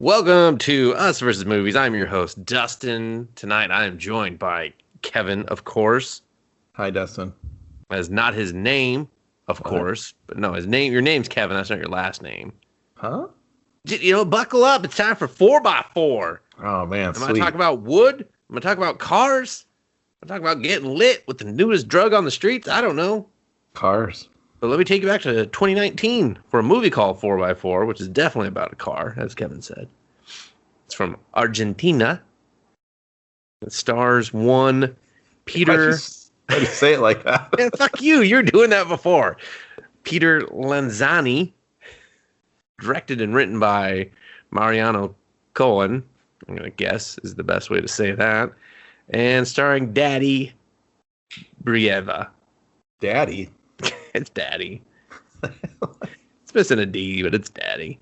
Welcome to Us versus Movies. I'm your host, Dustin. Tonight I am joined by Kevin, of course. Hi, Dustin. That is not his name, of What? course. But no, your name's Kevin. That's not your last name. Huh? Buckle up. It's time for 4x4. Oh, man, Am I sweet. talking about wood? Am I talking about cars? Am I talking about getting lit with the newest drug on the streets? I don't know. Cars. But let me take you back to 2019 for a movie called 4x4, which is definitely about a car, as Kevin said. It's from Argentina. It stars one Peter. Why'd you say it like that? Yeah, fuck you. You're doing that before. Peter Lanzani. Directed and written by Mariano Cohen. I'm going to guess is the best way to say that. And starring Daddy Brieva. Daddy? It's Daddy. It's missing a D, but it's Daddy.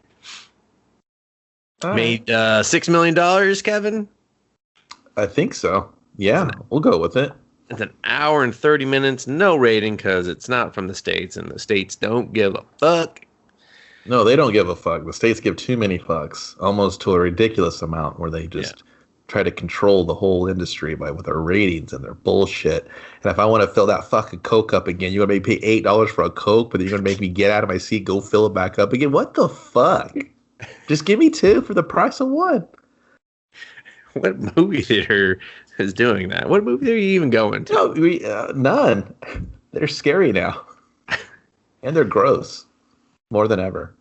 Made $6 million, Kevin? I think so. Yeah, we'll go with it. It's an hour and 30 minutes. No rating because it's not from the States, and the States don't give a fuck. No, they don't give a fuck. The States give too many fucks, almost to a ridiculous amount, where they just try to control the whole industry with their ratings and their bullshit. And if I want to fill that fucking Coke up again, you're going to make me pay $8 for a Coke, but then you're going to make me get out of my seat, go fill it back up again? What the fuck? Just give me two for the price of one. What movie theater is doing that? What movie theater are you even going to? No, none. They're scary now. And they're gross. More than ever.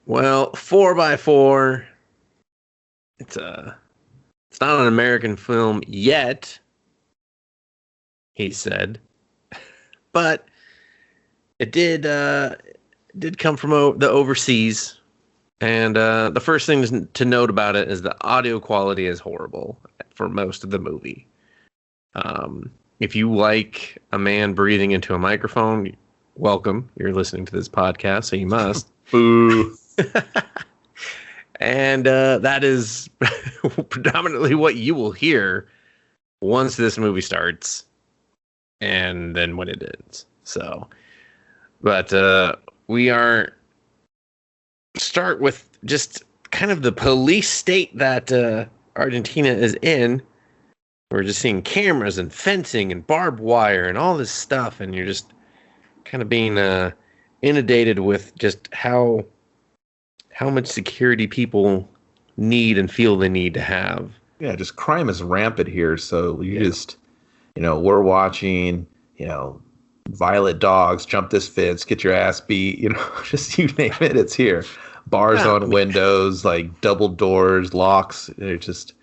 Well, 4x4. It's not an American film yet, he said, but it did come from the overseas. And the first thing to note about it is the audio quality is horrible for most of the movie. If you like a man breathing into a microphone, welcome. You're listening to this podcast, so you must. Boo. And that is predominantly what you will hear once this movie starts and then when it ends. So, but we start with just kind of the police state that Argentina is in. We're just seeing cameras and fencing and barbed wire and all this stuff, and you're just kind of being inundated with just how much security people need and feel they need to have. Yeah, just crime is rampant here. So we're watching, violent dogs jump this fence, get your ass beat, just you name it, it's here. Bars on windows, like double doors, locks. They're just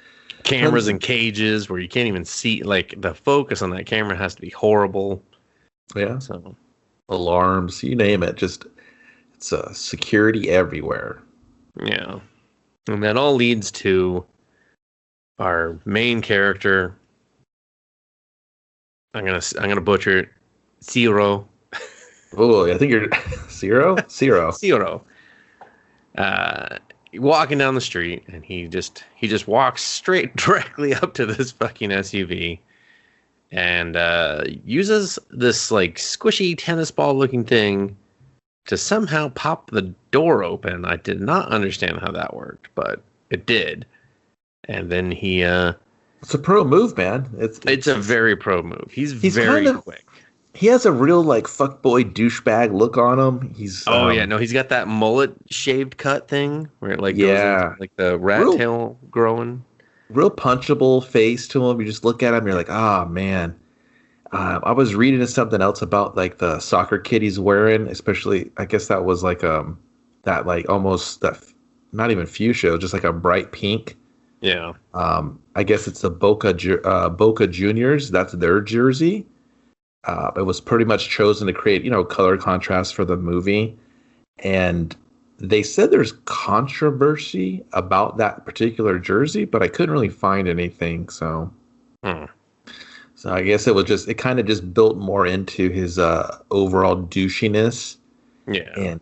cameras in cages where you can't even see. Like the focus on that camera has to be horrible. Yeah. So alarms, you name it. Just it's security everywhere. Yeah, and that all leads to our main character. I'm gonna butcher it. Zero. Oh, I think you're Zero. Zero. Walking down the street, and he just walks directly up to this fucking SUV, and uses this like squishy tennis ball looking thing to somehow pop the door open. I did not understand how that worked, but it did. And then he it's a pro move, man. It's a very pro move. He's very quick. He has a real like fuckboy douchebag look on him. He's he's got that mullet shaved cut thing where it like goes into, like the rat tail growing. Real punchable face to him. You just look at him, you're like, ah, man. I was reading something else about like the soccer kit he's wearing, especially I guess that was like that like almost that not even fuchsia, just like a bright pink. Yeah. I guess it's the Boca Juniors. That's their jersey. It was pretty much chosen to create, color contrast for the movie. And they said there's controversy about that particular jersey, but I couldn't really find anything. So, So I guess it kind of just built more into his overall douchiness. Yeah. And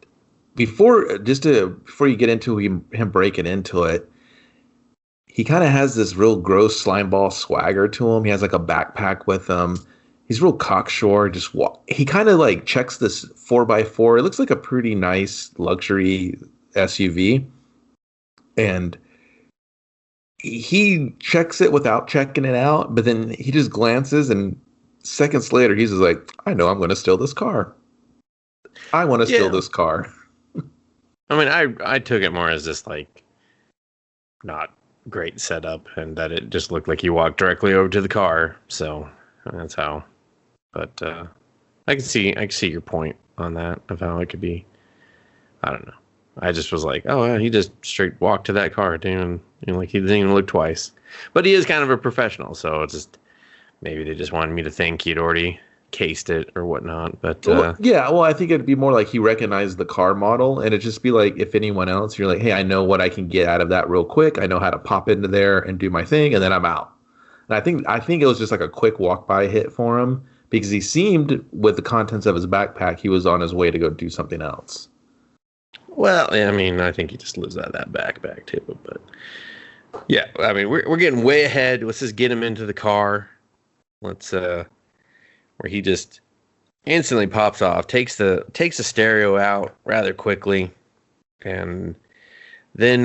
before you get into him breaking into it, he kind of has this real gross slimeball swagger to him. He has like a backpack with him. He's real cocksure. He kind of like checks this 4x4. It looks like a pretty nice luxury SUV. And he checks it without checking it out, but then he just glances, and seconds later, he's just like, I know I'm going to steal this car. I want to steal this car. I mean, I took it more as just like not great setup, and that it just looked like he walked directly over to the car. So that's how. But I can see your point on that of how it could be. I don't know. I just was like, oh, yeah, he just straight walked to that car, dude. And, like, he didn't even look twice. But he is kind of a well, so it's just maybe they just wanted me to think he'd already cased it or whatnot. But I think it'd be more like he recognized the car model, and it'd just be like if anyone else, you're like, hey, I know what I can get out of that real quick. I know how to pop into there and do my thing, and then I'm out. And I think it was just like a quick walk by hit for him because he seemed, with the contents of his backpack, he was on his way to go do something else. Well, I mean, I think he just lives out of that backpack too. But yeah, I mean, we're getting way ahead. Let's just get him into the car. Let's where he just instantly pops off, takes the stereo out rather quickly, and then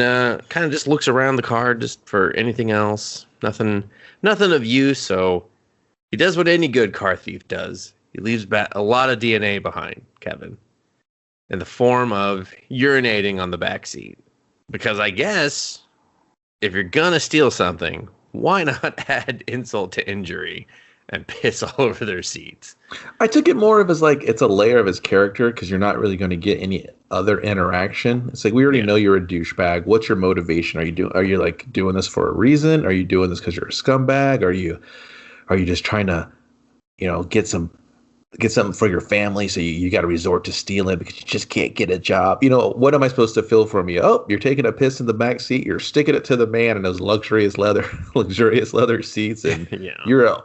kind of just looks around the car just for anything else. Nothing of use. So he does what any good car thief does. He leaves a lot of DNA behind, Kevin, in the form of urinating on the back seat. Because I guess if you're gonna steal something, why not add insult to injury and piss all over their seats? I took it more of as like it's a layer of his character because you're not really going to get any other interaction. It's like we already know you're a douchebag. What's your motivation? Are you like doing this for a reason? Are you doing this because you're a scumbag? Are you just trying to, get something for your family, so you got to resort to stealing because you just can't get a job? What am I supposed to feel from you? Oh, you're taking a piss in the back seat. You're sticking it to the man in those luxurious leather seats, and you're a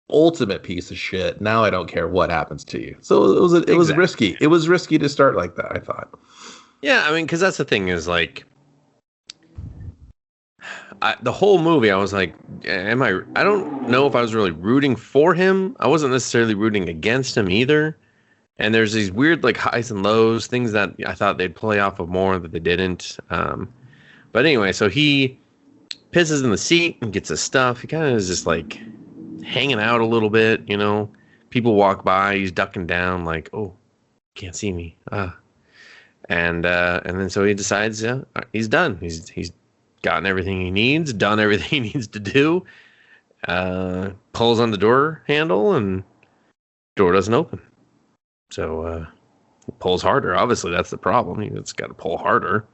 ultimate piece of shit. Now I don't care what happens to you. So it was risky. It was risky to start like that, I thought. Yeah, I mean, because that's the thing is like, the whole movie, I was like, I don't know if I was really rooting for him. I wasn't necessarily rooting against him either. And there's these weird like highs and lows, things that I thought they'd play off of more that they didn't. But anyway, so he pisses in the seat and gets his stuff. He kind of is just like hanging out a little bit, People walk by, he's ducking down like, oh, can't see me. And then so he decides, he's done. He's gotten everything he needs, done everything he needs to do, pulls on the door handle, and door doesn't open. So pulls harder. Obviously, that's the problem. He's got to pull harder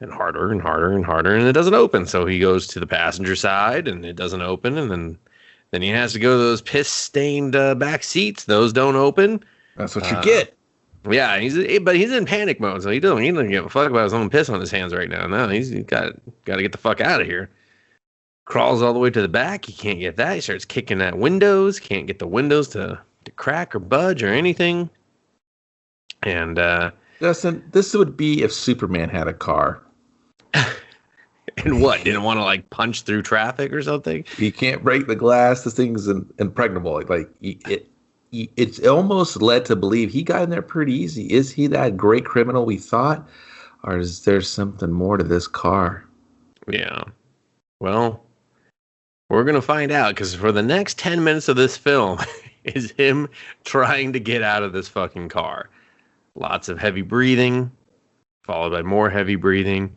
and harder and harder and harder, and it doesn't open. So he goes to the passenger side, and it doesn't open, and then he has to go to those piss-stained back seats. Those don't open. That's what you get. Yeah, he's in panic mode, so he doesn't give a fuck about his own piss on his hands right now. No, he's got to get the fuck out of here. Crawls all the way to the back. He can't get that. He starts kicking at windows. Can't get the windows to crack or budge or anything. And Dustin, this would be if Superman had a car. And what? Didn't want to like punch through traffic or something? He can't break the glass. This thing's impregnable. It's almost led to believe he got in there pretty easy. Is he that great criminal we thought? Or is there something more to this car? Yeah. Well, we're going to find out, because for the next 10 minutes of this film is him trying to get out of this fucking car. Lots of heavy breathing, followed by more heavy breathing.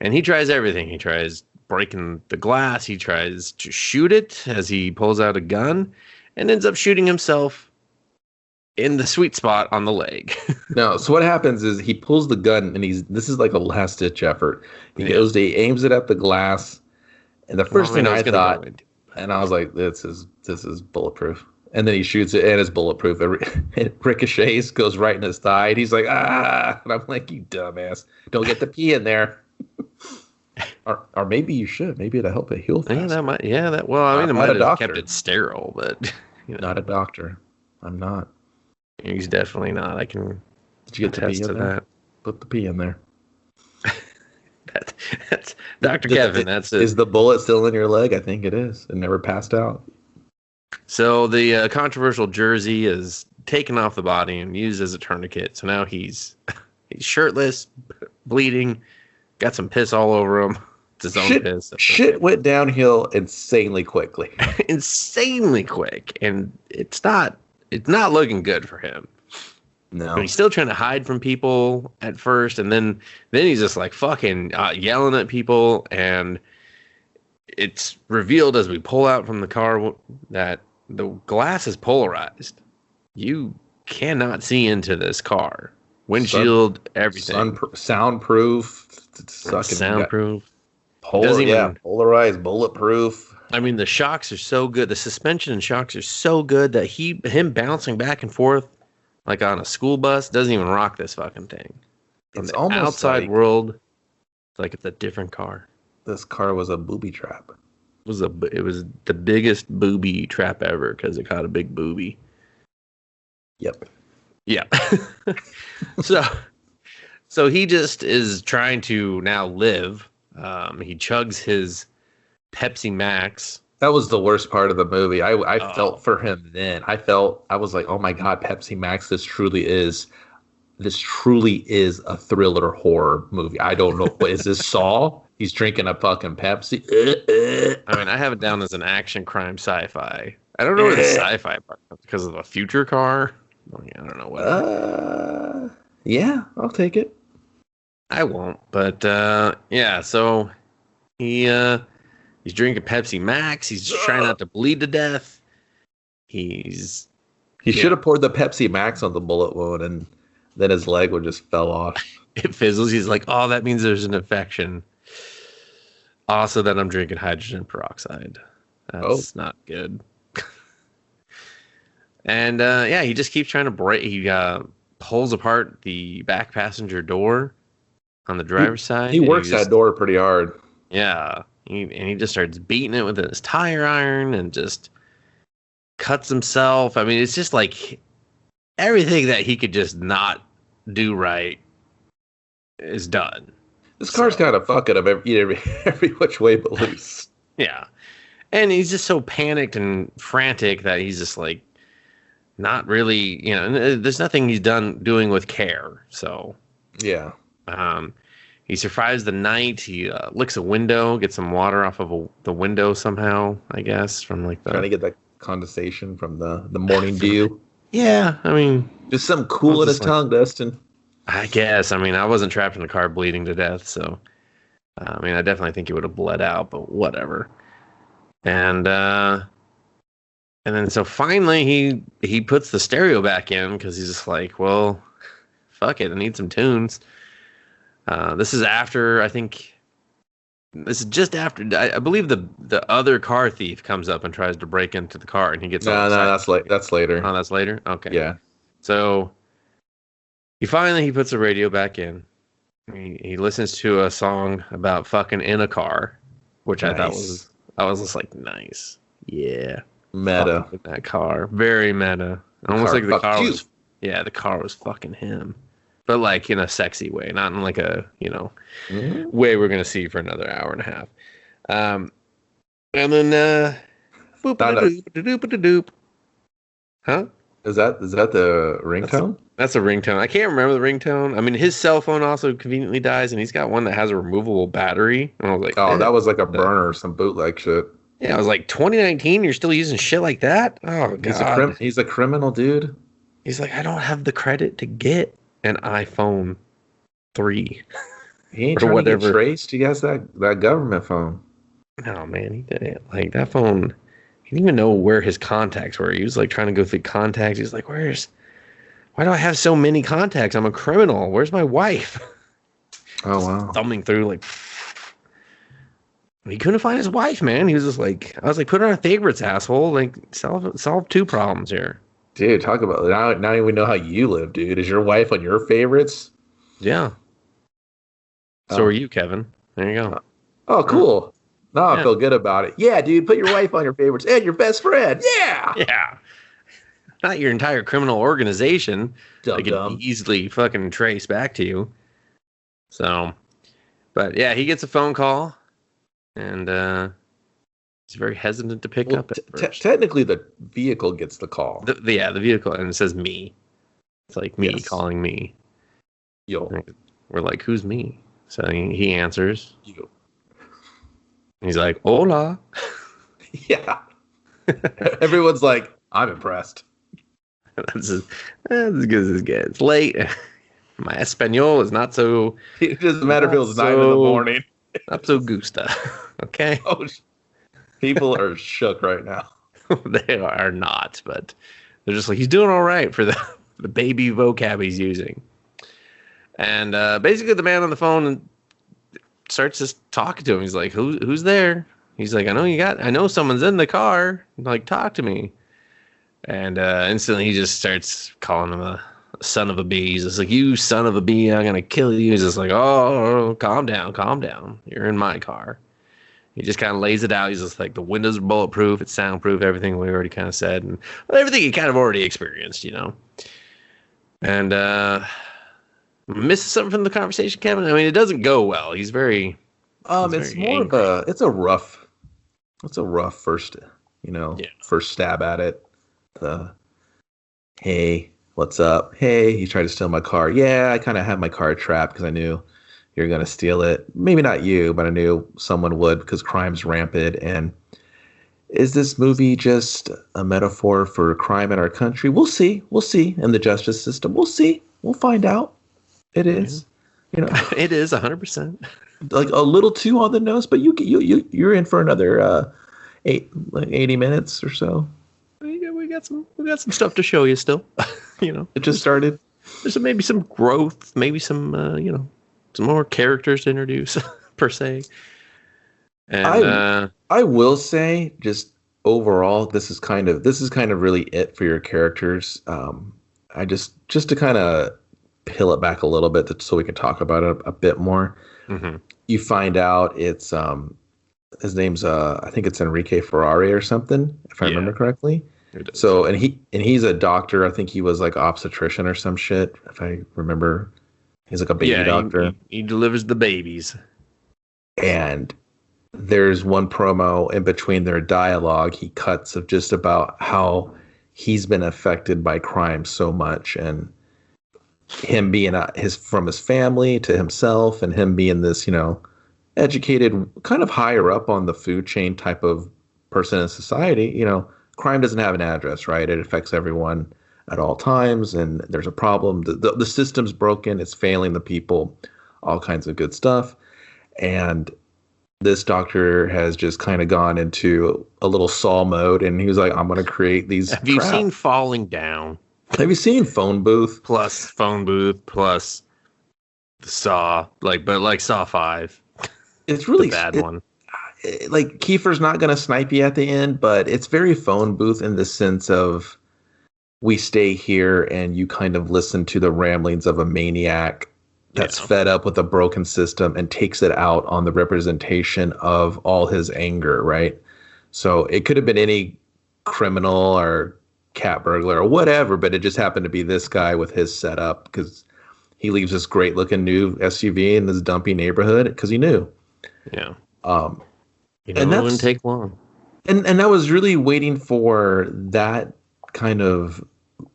And he tries everything. He tries breaking the glass. He tries to shoot it as he pulls out a gun and ends up shooting himself in the sweet spot on the leg. No, so what happens is he pulls the gun, and this is like a last-ditch effort. He aims it at the glass, and the first thing I thought, and I was like, this is bulletproof. And then he shoots it, and it's bulletproof. It ricochets, goes right in his thigh, and he's like, ah! And I'm like, you dumbass. Don't get the pee in there. Or maybe you should. Maybe it'll help it heal faster. Yeah, that might. Yeah, that. Well, I mean, it might have kept it sterile, but not a doctor. I'm not. He's definitely not. I can. Did you get the pee in there? Put the pee in there. That's Dr. Kevin. That's it. Is the bullet still in your leg? I think it is. It never passed out. So the controversial jersey is taken off the body and used as a tourniquet. So now he's shirtless, bleeding, got some piss all over him. It's his own piss. Shit went downhill insanely quickly. Insanely quick, and it's not looking good for him. No. But he's still trying to hide from people at first, and then he's just like fucking yelling at people, and it's revealed as we pull out from the car that the glass is polarized. You cannot see into this car. Windshield, everything. Soundproof. Soundproof. Polarized, bulletproof. I mean, the shocks are so good. The suspension and shocks are so good that him bouncing back and forth like on a school bus doesn't even rock this fucking thing. From It's the almost outside like world, it's like it's a different car. this car was a booby trap. It was the biggest booby trap ever because it caught a big booby. Yep. Yeah. So he just is trying to now live. He chugs his Pepsi Max. That was the worst part of the movie. I felt for him then. I was like, oh my God, Pepsi Max, this truly is a thriller horror movie. I don't know. What is this, Saw? He's drinking a fucking Pepsi. I mean, I have it down as an action crime sci-fi. I don't know where the sci-fi part comes because of the future car. I don't know what. Yeah, I'll take it. I won't, but yeah. So he's drinking Pepsi Max. He's just trying not to bleed to death. He should have poured the Pepsi Max on the bullet wound, and then his leg would just fell off. It fizzles. He's like, oh, that means there's an infection. Also, that I'm drinking hydrogen peroxide. That's not good. And yeah, he just keeps trying to break. He pulls apart the back passenger door on the driver's side. He works that door pretty hard. Yeah. He just starts beating it with his tire iron and just cuts himself. I mean, it's just like everything that he could just not do right is done. This car's kind of fucking him every which way but loose. Yeah. And he's just so panicked and frantic that he's just like not really, there's nothing he's doing with care. So, yeah. He survives the night. He licks a window, gets some water off of the window somehow, I guess, from like trying to get that condensation from the morning dew. Yeah, I mean, just something cool in his tongue, Dustin. I guess. I mean, I wasn't trapped in a car bleeding to death, so I mean, I definitely think he would have bled out, but whatever. And then so finally he puts the stereo back in because he's just like, well, fuck it, I need some tunes. This is after, I think, this is just after, I believe the other car thief comes up and tries to break into the car, and he gets No, that's later. Oh, that's later? Okay. Yeah. So he puts the radio back in. He listens to a song about fucking in a car, which I thought I was just like, nice. Yeah. Meta. That car. Very meta. Almost like the car was, the car was fucking him. But like in a sexy way, not in like a, way we're going to see for another hour and a half. And then, boop-a-doop. Huh? Is that the ringtone? That's a ringtone. I can't remember the ringtone. I mean, his cell phone also conveniently dies, and he's got one that has a removable battery. And I was like, that was like a burner or some bootleg shit. Yeah, I was like, 2019, you're still using shit like that? Oh, God. He's a criminal, dude. He's like, I don't have the credit to get an iPhone 3. He ain't trying to get traced. He has that government phone. No, man, he did it. Like, that phone, he didn't even know where his contacts were. He was like trying to go through contacts. He's like, why do I have so many contacts? I'm a criminal. Where's my wife? Oh, wow. Thumbing through, like, he couldn't find his wife, man. He was just like, I was like, put her on favorites, asshole. Like, solve two problems here. Dude, talk about it. Now we know how you live, dude. Is your wife on your favorites? Yeah. So are you, Kevin. There you go. Oh, cool. Now I feel good about it. Yeah, dude, put your wife on your favorites and your best friend. Yeah. Yeah. Not your entire criminal organization. I can easily fucking trace back to you. So, but yeah, he gets a phone call, and he's very hesitant to pick up at first. Technically, the vehicle gets the call. The vehicle, and it says me. It's like me calling me. Yo. We're like, who's me? So he answers. You. He's like, "Hola." Yeah. Everyone's like, I'm impressed. That's as good as it gets. Late. My Espanol is not so. It doesn't matter if it Not was 9 in the so. morning. Not so gusta. Okay. Oh, people are shook right now. They are not, but they're just like, he's doing all right for the baby vocab he's using. And basically, the man on the phone starts just talking to him. He's like, "Who's there?" He's like, I know someone's in the car. Like, talk to me. And instantly, he just starts calling him a son of a bee. He's just like, "You son of a bee, I'm gonna kill you." He's just like, "Oh, calm down. You're in my car." He just kind of lays it out. He's just like, the windows are bulletproof, it's soundproof, everything we already kind of said, and everything he kind of already experienced, you know. And misses something from the conversation, Kevin. I mean, it doesn't go well. He's very. It's very more angry. of it's a rough first, first stab at it. Hey, what's up? Hey, you tried to steal my car. Yeah, I kind of had my car trapped because I knew you're going to steal it. Maybe not you, but I knew someone would because crime's rampant. And is this movie just a metaphor for crime in our country? We'll see. We'll see. In the justice system, we'll see. We'll find out. It is. It is 100%. Like a little too on the nose, but you're in for another 80 minutes or so. We got some stuff to show you still. It just started. There's maybe some growth, maybe some some more characters to introduce per se. And I will say, just overall, this is kind of really it for your characters. I just to kind of peel it back a little bit so we can talk about it a bit more. Mm-hmm. You find out it's his name's I think it's Enrique Ferrari or something, if I remember correctly. So and he's a doctor. I think he was like obstetrician or some shit, if I remember. He's like a baby doctor. He delivers the babies. And there's one promo in between their dialogue he cuts of just about how he's been affected by crime so much, and him being from his family to himself, and him being this, educated, kind of higher up on the food chain type of person in society. Crime doesn't have an address, right? It affects everyone at all times, and there's a problem. The system's broken. It's failing the people, all kinds of good stuff. And this doctor has just kind of gone into a little Saw mode, and he was like, I'm going to create these. Have you seen Falling Down? Have you seen Phone Booth? Plus the Saw, but Saw 5. It's really the bad one. Like, Kiefer's not going to snipe you at the end, but it's very Phone Booth in the sense of we stay here and you kind of listen to the ramblings of a maniac that's fed up with a broken system and takes it out on the representation of all his anger, right? So it could have been any criminal or cat burglar or whatever, but it just happened to be this guy with his setup because he leaves this great looking new SUV in this dumpy neighborhood because he knew. Yeah. And that wouldn't take long. And I was really waiting for that kind of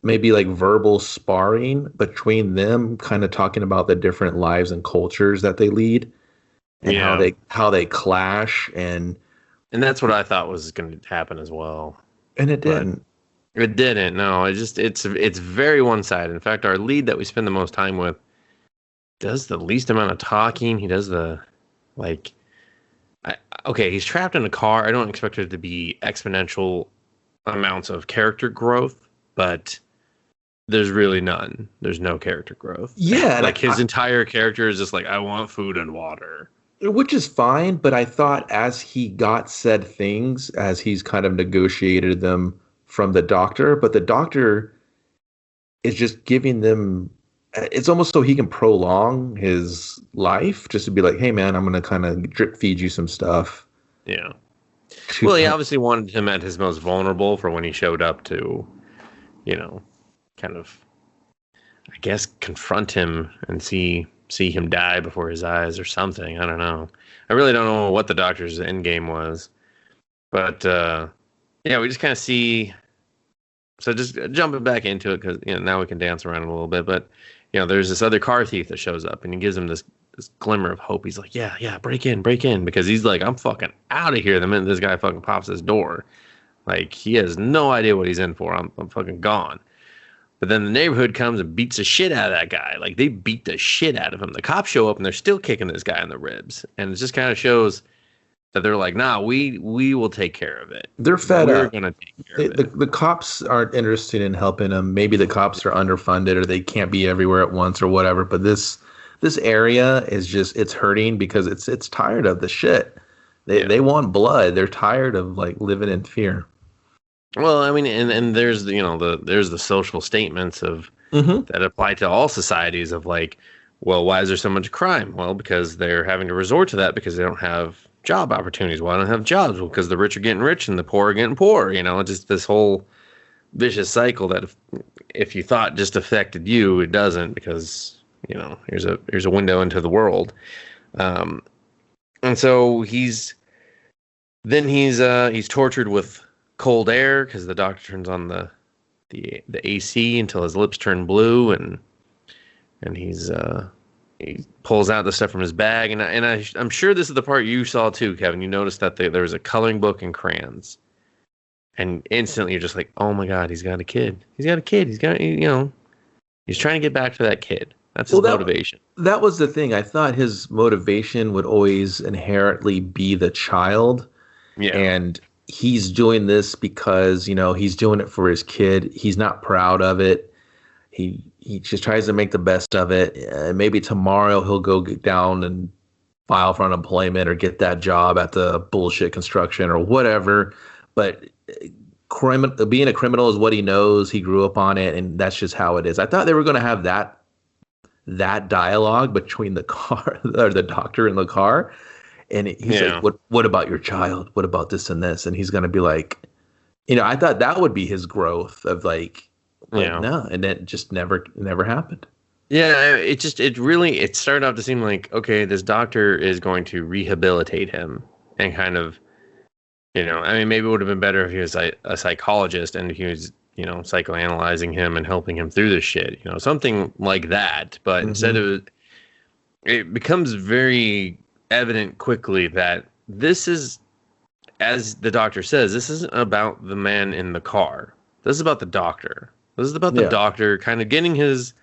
maybe like verbal sparring between them, kind of talking about the different lives and cultures that they lead and how they clash, and that's what I thought was going to happen as well. And it didn't. It didn't. No, it's very one-sided. In fact, our lead that we spend the most time with does the least amount of talking. He does he's trapped in a car. I don't expect there to be exponential amounts of character growth, but there's really none. There's no character growth. Yeah. His entire character is just like, I want food and water. Which is fine, but I thought as he got said things, as he's kind of negotiated them from the doctor, but the doctor is just giving them, it's almost so he can prolong his life, just to be like, hey man, I'm going to kind of drip feed you some stuff. Yeah. Well, he obviously wanted him at his most vulnerable for when he showed up to, kind of, I guess, confront him and see him die before his eyes or something. I don't know. I really don't know what the doctor's end game was. But, we just kind of see. So just jumping back into it because, now we can dance around a little bit. But, there's this other car thief that shows up and he gives him this this glimmer of hope. He's like, yeah, break in, because he's like, I'm fucking out of here the minute this guy fucking pops his door. Like, he has no idea what he's in for. I'm fucking gone. But then the neighborhood comes and beats the shit out of that guy. Like, they beat the shit out of him. The cops show up and they're still kicking this guy in the ribs. And it just kind of shows that they're like, nah, we will take care of it. They're fed We're up. gonna take care of it. The cops aren't interested in helping them. Maybe the cops are underfunded or they can't be everywhere at once or whatever. But this area is just, it's hurting because it's tired of the shit. They want blood. They're tired of like living in fear. Well, I mean, and there's there's the social statements of that apply to all societies of like, well, why is there so much crime? Well, because they're having to resort to that because they don't have job opportunities. Why don't they have jobs? Well, because the rich are getting rich and the poor are getting poor. Just this whole vicious cycle that if you thought just affected you, it doesn't, because here's a window into the world. And so he's tortured with cold air because the doctor turns on the AC until his lips turn blue, and he pulls out the stuff from his bag, and I'm sure this is the part you saw too, Kevin. You noticed that there was a coloring book and crayons, and instantly you're just like, oh my god, he's got a kid. He's trying to get back to that kid. That's his motivation. That was the thing. I thought his motivation would always inherently be the child. Yeah. And he's doing this because, he's doing it for his kid. He's not proud of it. He just tries to make the best of it. Maybe tomorrow he'll go get down and file for unemployment or get that job at the bullshit construction or whatever. But being a criminal is what he knows. He grew up on it, and that's just how it is. I thought they were going to have that dialogue between the car or the doctor in the car, and he's like, what about your child? What about this and this? And he's going to be like, I thought that would be his growth of like, no, and it just never happened. Yeah, it started out to seem like, okay, this doctor is going to rehabilitate him and kind of, maybe it would have been better if he was a psychologist and he was, psychoanalyzing him and helping him through this shit, something like that. But instead of it becomes very evident quickly that this is, as the doctor says, this isn't about the man in the car. This is about the doctor. This is about the doctor kind of getting his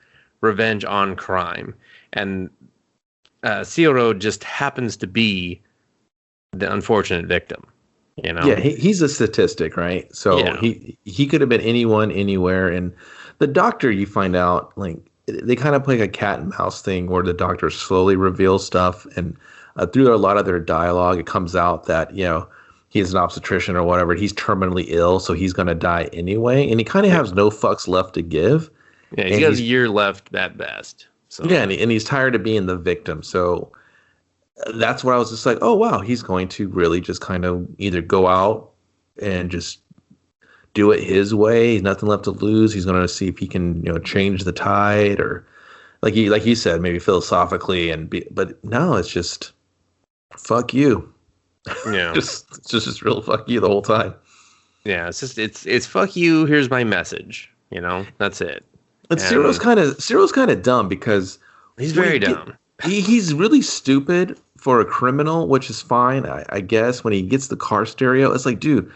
revenge on crime. And Cioro just happens to be the unfortunate victim. Yeah, he's a statistic, right? So he could have been anyone, anywhere. And the doctor, you find out, like, they kind of play a cat and mouse thing where the doctor slowly reveals stuff. And through a lot of their dialogue, it comes out that, he's an obstetrician or whatever. He's terminally ill, so he's going to die anyway. And he kind of has no fucks left to give. Yeah, he's got a year left at best. So. Yeah, and he's tired of being the victim. So that's where I was just like, oh, wow, he's going to really just kind of either go out and just do it his way. He's nothing left to lose. He's going to see if he can, change the tide, or like you said, maybe philosophically. But no, it's just fuck you. Yeah, it's just real fuck you the whole time. Yeah, it's fuck you. Here's my message. That's it. But Ciro's kind of dumb because he's very dumb. He's really stupid for a criminal, which is fine, I guess. When he gets the car stereo, it's like, dude,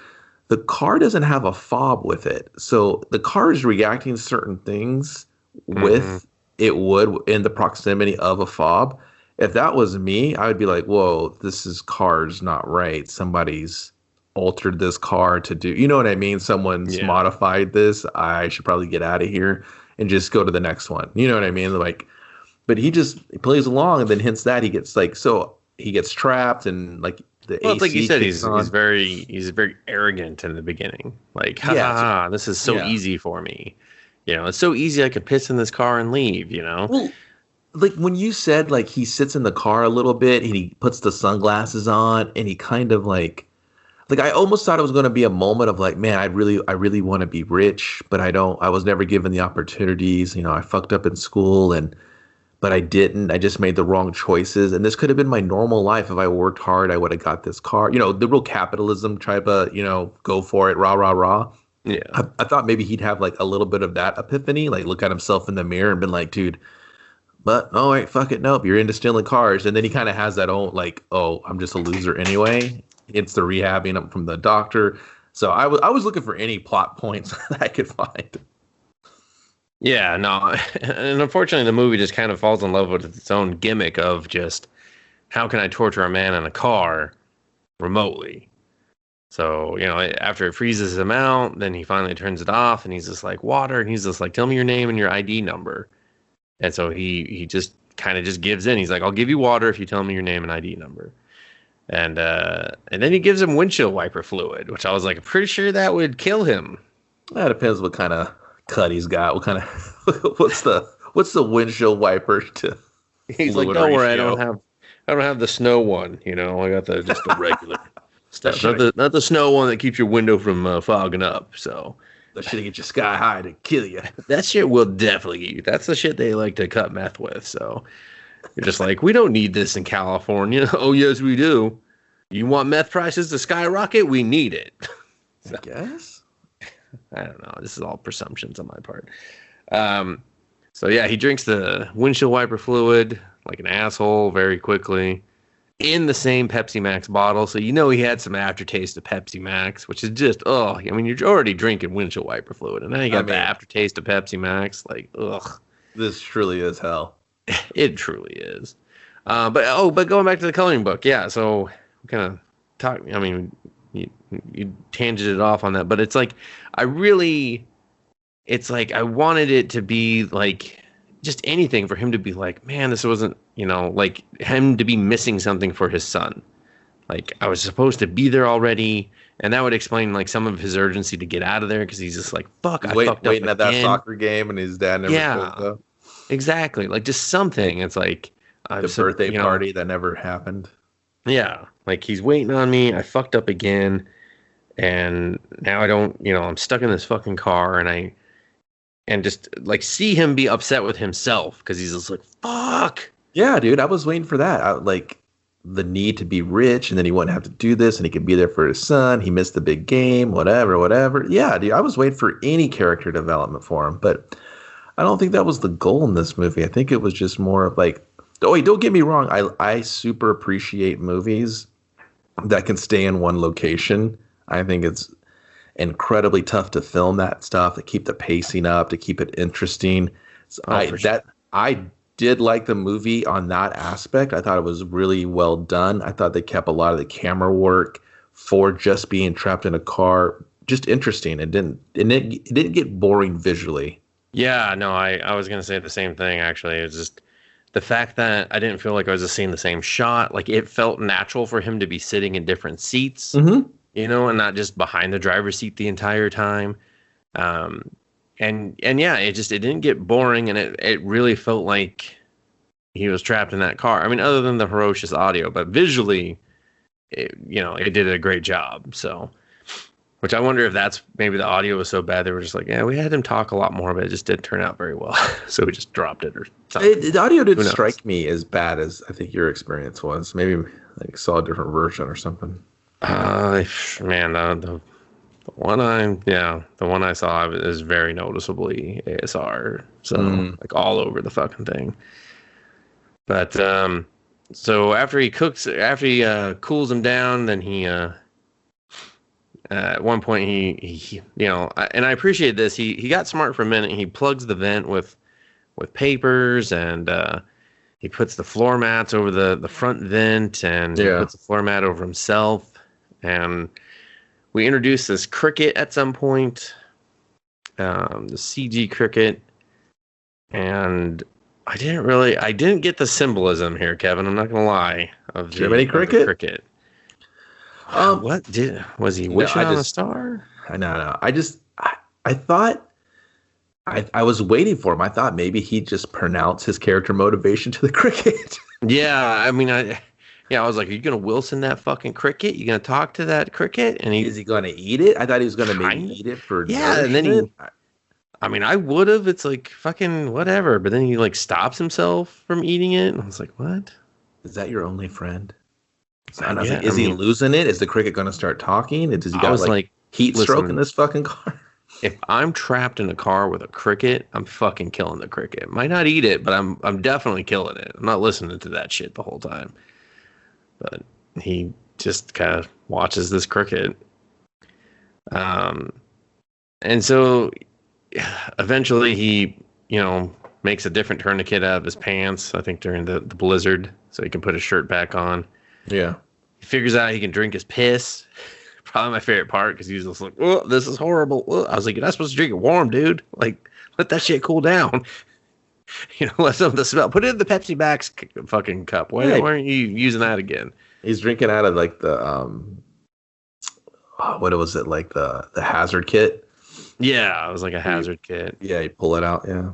the car doesn't have a fob with it, so the car is reacting certain things with it would in the proximity of a fob. If that was me, I would be like, whoa, this car's not right. Somebody's altered this car to do, you know what I mean? Someone's modified this. I should probably get out of here and just go to the next one. You know what I mean? Like, but he plays along, and then hence that he gets trapped, and like the AC like you said, he's very arrogant in the beginning. Like, this is so easy for me. It's so easy I could piss in this car and leave. Well, like when you said like he sits in the car a little bit and he puts the sunglasses on and he kind of like I almost thought it was going to be a moment of like, man, I really want to be rich, but I was never given the opportunities. I fucked up in school but I didn't. I just made the wrong choices. And this could have been my normal life. If I worked hard, I would have got this car. The real capitalism type of, go for it, rah, rah, rah. Yeah. I thought maybe he'd have like a little bit of that epiphany, like look at himself in the mirror and been like, dude, But oh wait, fuck it, nope, you're into stealing cars. And then he kind of has that own like, oh, I'm just a loser anyway. It's the rehabbing up from the doctor. So I was looking for any plot points that I could find. Yeah, no, and unfortunately, the movie just kind of falls in love with its own gimmick of just how can I torture a man in a car remotely? So, after it freezes him out, then he finally turns it off and he's just like, water. And he's just like, tell me your name and your ID number. And so he just kind of just gives in. He's like, I'll give you water if you tell me your name and ID number. And then he gives him windshield wiper fluid, which I was like, pretty sure that would kill him. That depends what kind of cut he's got. What kind of what's the windshield wiper to? He's like, don't worry, I don't have the snow one. I got just the regular stuff, not the snow one that keeps your window from fogging up. So that shit get you sky high to kill you. That shit will definitely get you. That's the shit they like to cut meth with. So you're just like, we don't need this in California. Oh yes, we do. You want meth prices to skyrocket? We need it. So, I guess. I don't know. This is all presumptions on my part. So yeah, he drinks the windshield wiper fluid like an asshole very quickly in the same Pepsi Max bottle. So he had some aftertaste of Pepsi Max, which is just, you're already drinking windshield wiper fluid. And now you got the aftertaste of Pepsi Max. Like, ugh. This truly is hell. It truly is. But going back to the coloring book. Yeah, so we kind of talk. I mean, you tangented off on that. But it's like, I wanted it to be like just anything for him to be like, man, this wasn't, like him to be missing something for his son. Like I was supposed to be there already. And that would explain like some of his urgency to get out of there. Cause he's just like, fuck, I fucked up waiting at that again. soccer game and his dad never showed up. Exactly. Like just something. It's like the birthday party that never happened. Yeah. Like he's waiting on me. I fucked up again. And now I don't, I'm stuck in this fucking car and just like see him be upset with himself because he's just like, fuck. Yeah, dude, I was waiting for that. Like the need to be rich and then he wouldn't have to do this and he could be there for his son. He missed the big game, whatever. Yeah, dude, I was waiting for any character development for him, but I don't think that was the goal in this movie. I think it was just more of like, don't get me wrong. I super appreciate movies that can stay in one location. I think it's incredibly tough to film that stuff, to keep the pacing up, to keep it interesting. So I did like the movie on that aspect. I thought it was really well done. I thought they kept a lot of the camera work for just being trapped in a car just interesting. It didn't get boring visually. Yeah, no, I was gonna say the same thing actually. It's just the fact that I didn't feel like I was just seeing the same shot. Like it felt natural for him to be sitting in different seats. Mm-hmm. And not just behind the driver's seat the entire time. And yeah, it didn't get boring, and it really felt like he was trapped in that car. I mean, other than the ferocious audio, but visually, it did a great job. So, which I wonder if that's maybe the audio was so bad they were just like, yeah, we had him talk a lot more, but it just didn't turn out very well. So we just dropped it or something. The audio didn't strike me as bad as I think your experience was. Maybe like saw a different version or something. Man, the one I saw is very noticeably ASR, so like all over the fucking thing. But so after he cools him down, then he at one point he and I appreciate this. He got smart for a minute. He plugs the vent with papers and he puts the floor mats over the front vent and he puts the floor mat over himself. And we introduced this cricket at some point, the CG cricket, and I didn't get the symbolism here, Kevin. I'm not gonna lie. Of Jiminy Cricket. Was he wishing on a star? No. I thought I was waiting for him. I thought maybe he'd just pronounce his character motivation to the cricket. Yeah, I mean, I was like, are you going to Wilson that fucking cricket? You going to talk to that cricket? And is he going to eat it? I thought he was going to maybe eat it for and then I would have. It's like fucking whatever. But then he like stops himself from eating it. And I was like, what? Is that your only friend? Is he losing it? Is the cricket going to start talking? Does he got like heat stroke in this fucking car? if I'm trapped in a car with a cricket, I'm fucking killing the cricket. Might not eat it, but I'm definitely killing it. I'm not listening to that shit the whole time. But he just kind of watches this cricket. And so eventually he, makes a different tourniquet out of his pants, I think during the blizzard, so he can put his shirt back on. Yeah. He figures out he can drink his piss. Probably my favorite part, because he's just like, oh, this is horrible. Oh. I was like, you're not supposed to drink it warm, dude. Like, let that shit cool down. Let some of the smell. Put it in the Pepsi Max fucking cup. Why aren't you using that again? He's drinking out of like the what was it, like the hazard kit? Yeah, it was like a hazard kit. Yeah, you pull it out. Yeah,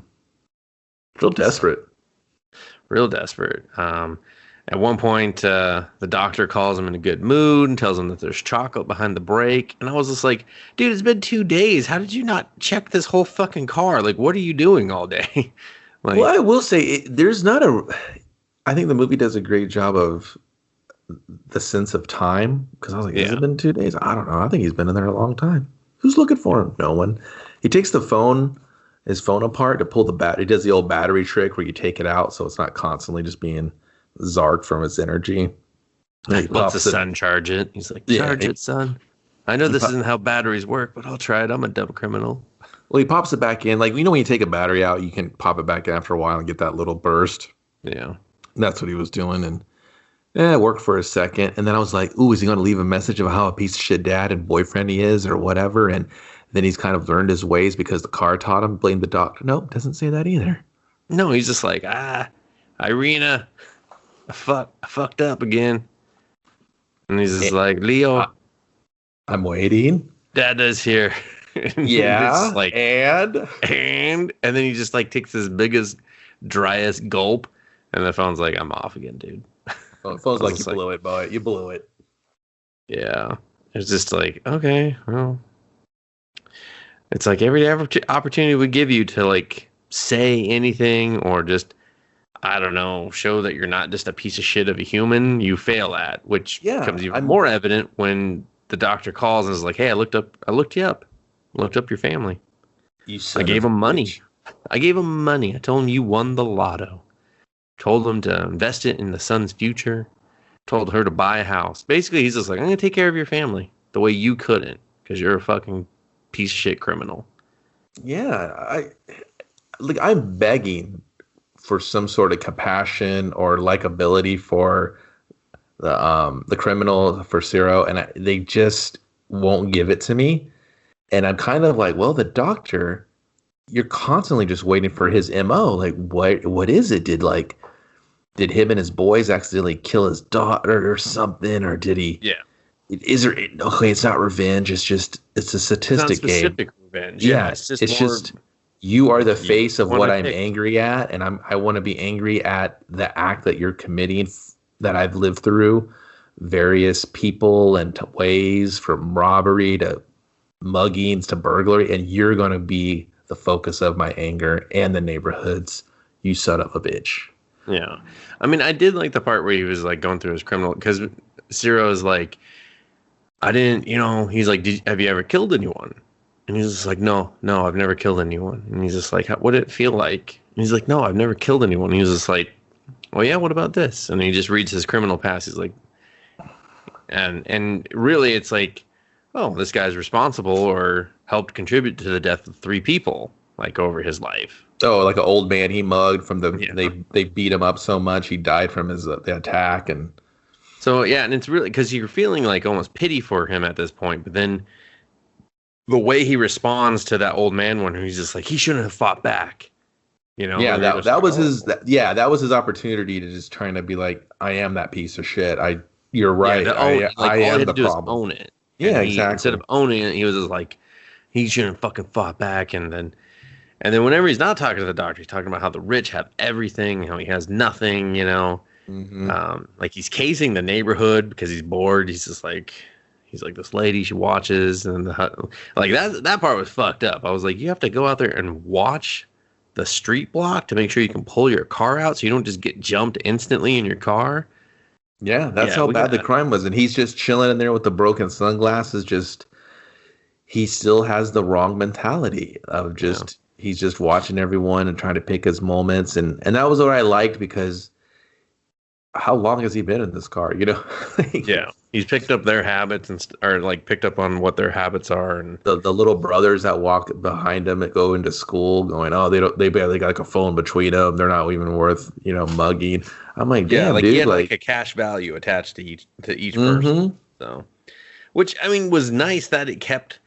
real desperate. At one point, the doctor calls him in a good mood and tells him that there's chocolate behind the brake. And I was just like, dude, it's been 2 days. How did you not check this whole fucking car? Like, what are you doing all day? Well, I will say there's not I think the movie does a great job of the sense of time, because I was like, has it been 2 days? I don't know. I think he's been in there a long time. Who's looking for him? No one. He takes his phone apart to pull the battery. He does the old battery trick where you take it out so it's not constantly just being zarked from its energy. He lets the son charge it. He's like, charge it, son. I know this isn't how batteries work, but I'll try it. I'm a dumb criminal. Well, he pops it back in. Like, when you take a battery out, you can pop it back in after a while and get that little burst. Yeah. And that's what he was doing. And it worked for a second. And then I was like, ooh, is he going to leave a message of how a piece of shit dad and boyfriend he is or whatever? And then he's kind of learned his ways because the car taught him. Blame the doctor. Nope, doesn't say that either. No, he's just like, Irina, I fucked up again. And he's just like, Leo, I'm waiting. Dada's here. Yeah. Like, and then he just like takes his biggest, driest gulp, and the phone's like, I'm off again, dude. Oh, the phone's like, you blew it, boy. You blew it. Yeah. It's just like, okay, well. It's like every opportunity we give you to like say anything or just, I don't know, show that you're not just a piece of shit of a human, you fail at, which becomes even more evident when the doctor calls and is like, hey, I looked you up. Looked up your family. I gave him money. I told him you won the lotto. Told him to invest it in the son's future. Told her to buy a house. Basically, he's just like, I'm going to take care of your family the way you couldn't, because you're a fucking piece of shit criminal. Yeah, I'm begging for some sort of compassion or likability for the criminal, for Ciro, and they just won't give it to me. And I'm kind of like, well, the doctor, you're constantly just waiting for his MO. Like, what is it? Did him and his boys accidentally kill his daughter or something? Or did he? Yeah. Is there? Okay, it's not revenge. It's a statistic game. Specific revenge. Yeah, it's just you are the face of what I'm angry at, and I want to be angry at the act that you're committing, that I've lived through, various people and ways, from robbery to muggings to burglary, and you're going to be the focus of my anger and the neighborhoods, you son of a bitch. Yeah. I mean, I did like the part where he was like going through his criminal, because Ciro is like, I didn't, he's like, have you ever killed anyone? And he's just like, no, I've never killed anyone. And he's just like, what did it feel like? And he's like, no, I've never killed anyone. And he was just like, well, yeah, what about this? And he just reads his criminal past. He's like, and really it's like, oh, this guy's responsible or helped contribute to the death of 3 people, like, over his life. Oh, like an old man he mugged from they beat him up so much he died from the attack. And so, yeah, and it's really, because you're feeling like almost pity for him at this point, but then the way he responds to that old man one, he's just like, he shouldn't have fought back. Yeah, that was his opportunity to just trying to be like, I am that piece of shit. You're right. I am the problem. Own it. Yeah, exactly. Instead of owning it, he was just like, he shouldn't have fucking fought back. And then whenever he's not talking to the doctor, he's talking about how the rich have everything, how he has nothing, Mm-hmm. Like, he's casing the neighborhood because he's bored. He's just like, this lady she watches, and like that part was fucked up. I was like, you have to go out there and watch the street block to make sure you can pull your car out so you don't just get jumped instantly in your car. Yeah, that's how bad the crime was. And he's just chilling in there with the broken sunglasses, just he still has the wrong mentality of just he's just watching everyone and trying to pick his moments, and that was what I liked because how long has he been in this car? You know, Yeah, he's picked up their habits or like picked up on what their habits are, and the little brothers that walk behind him that go into school, going, oh, they barely got like a phone between them. They're not even worth mugging. I'm like, damn, like dude, he had like a cash value attached to each mm-hmm. person. So, which I mean was nice that it kept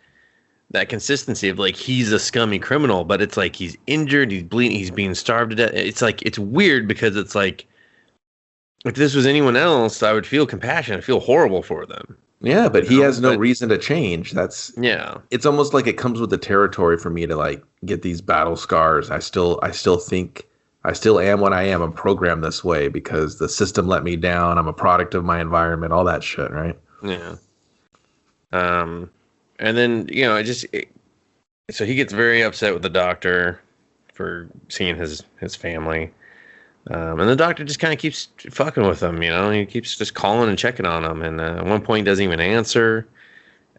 that consistency of like he's a scummy criminal, but it's like he's injured, he's bleeding, he's being starved to death. It's like it's weird because it's like if this was anyone else, I would feel compassion. I feel horrible for them. Yeah, but he has no reason to change. It's almost like it comes with the territory for me to like get these battle scars. I still think I still am what I am. I'm programmed this way because the system let me down. I'm a product of my environment, all that shit, right? Yeah. And then, so he gets very upset with the doctor for seeing his family. And the doctor just kind of keeps fucking with him, he keeps just calling and checking on him. And at one point he doesn't even answer.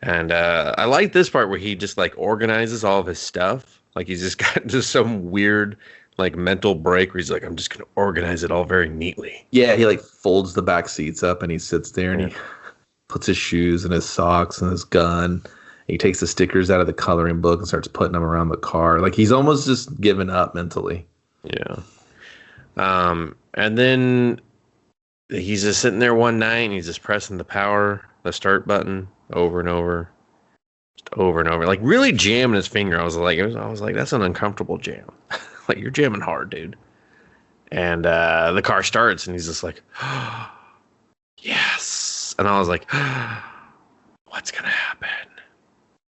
And I like this part where he just like organizes all of his stuff. Like he's just got just some weird like mental break where he's like, I'm just going to organize it all very neatly. Yeah. He like folds the back seats up and he sits there and he puts his shoes and his socks and his gun. He takes the stickers out of the coloring book and starts putting them around the car. Like he's almost just given up mentally. Yeah. And then he's just sitting there one night and he's just pressing the start button over and over, just over and over, like really jamming his finger. I was like, that's an uncomfortable jam. Like you're jamming hard, dude. And, the car starts and he's just like, oh, yes. And I was like, what's going to happen?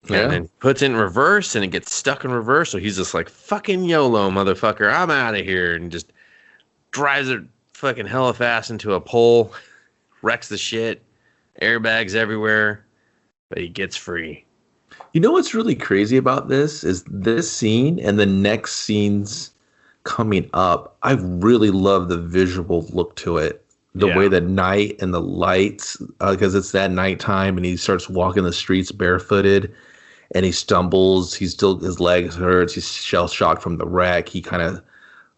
Yeah. And then he puts it in reverse and it gets stuck in reverse. So he's just like, fucking YOLO, motherfucker. I'm out of here. And just drives it fucking hella fast into a pole, wrecks the shit, airbags everywhere, but he gets free. You know what's really crazy about this is this scene and the next scenes coming up. I really love the visual look to it. The way the night and the lights, because it's that nighttime and he starts walking the streets barefooted and he stumbles. His legs hurts. He's shell shocked from the wreck. He kind of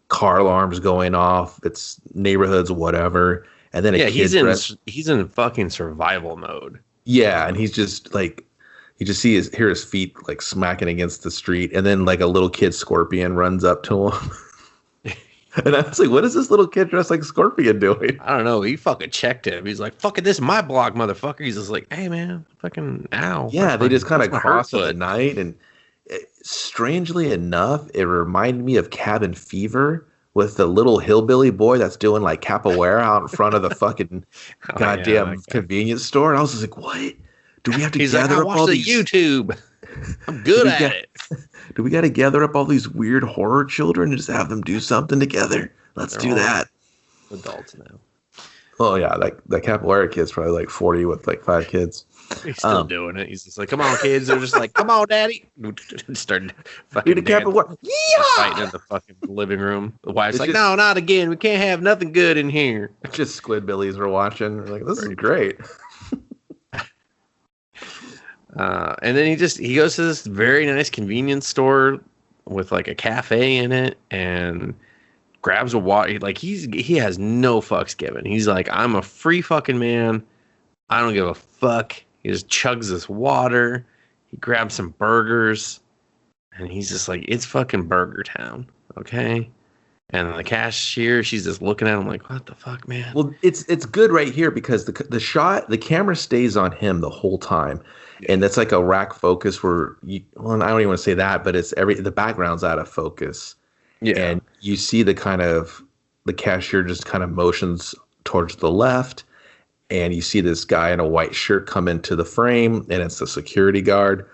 car alarms going off. It's neighborhoods, whatever. And then he's in fucking survival mode. Yeah, and he's just like you just hear his feet like smacking against the street, and then like a little kid scorpion runs up to him. And I was like, what is this little kid dressed like Scorpion doing? I don't know. He fucking checked him. He's like, fucking this is my block, motherfucker. He's just like, hey man, fucking ow. Yeah, they just kind of cross at night, and strangely enough, it reminded me of Cabin Fever with the little hillbilly boy that's doing like capoeira out in front of the fucking goddamn convenience store. And I was just like, what? Do we have to gather up all these YouTube? I'm good at it. Do we got to gather up all these weird horror children and just have them do something together? Let's do that. Adults now. Oh yeah, that capoeira kid's probably like 40 with like 5 kids. He's still doing it. He's just like, come on, kids. They're just like, come on, daddy. Started fucking fighting in the fucking living room. The wife's like, no, not again. We can't have nothing good in here. Just Squidbillies we're watching. We're like, this is great. And then he goes to this very nice convenience store with like a cafe in it and grabs a water. Like he has no fucks given. He's like, I'm a free fucking man. I don't give a fuck. He just chugs this water. He grabs some burgers and he's just like, it's fucking Burger Town. Okay. And the cashier, she's just looking at him like, what the fuck, man? Well, it's good right here because the camera stays on him the whole time. Yeah. And that's like a rack focus where I don't even want to say that, but it's the background's out of focus. Yeah. And you see the cashier just kind of motions towards the left. And you see this guy in a white shirt come into the frame, and it's the security guard.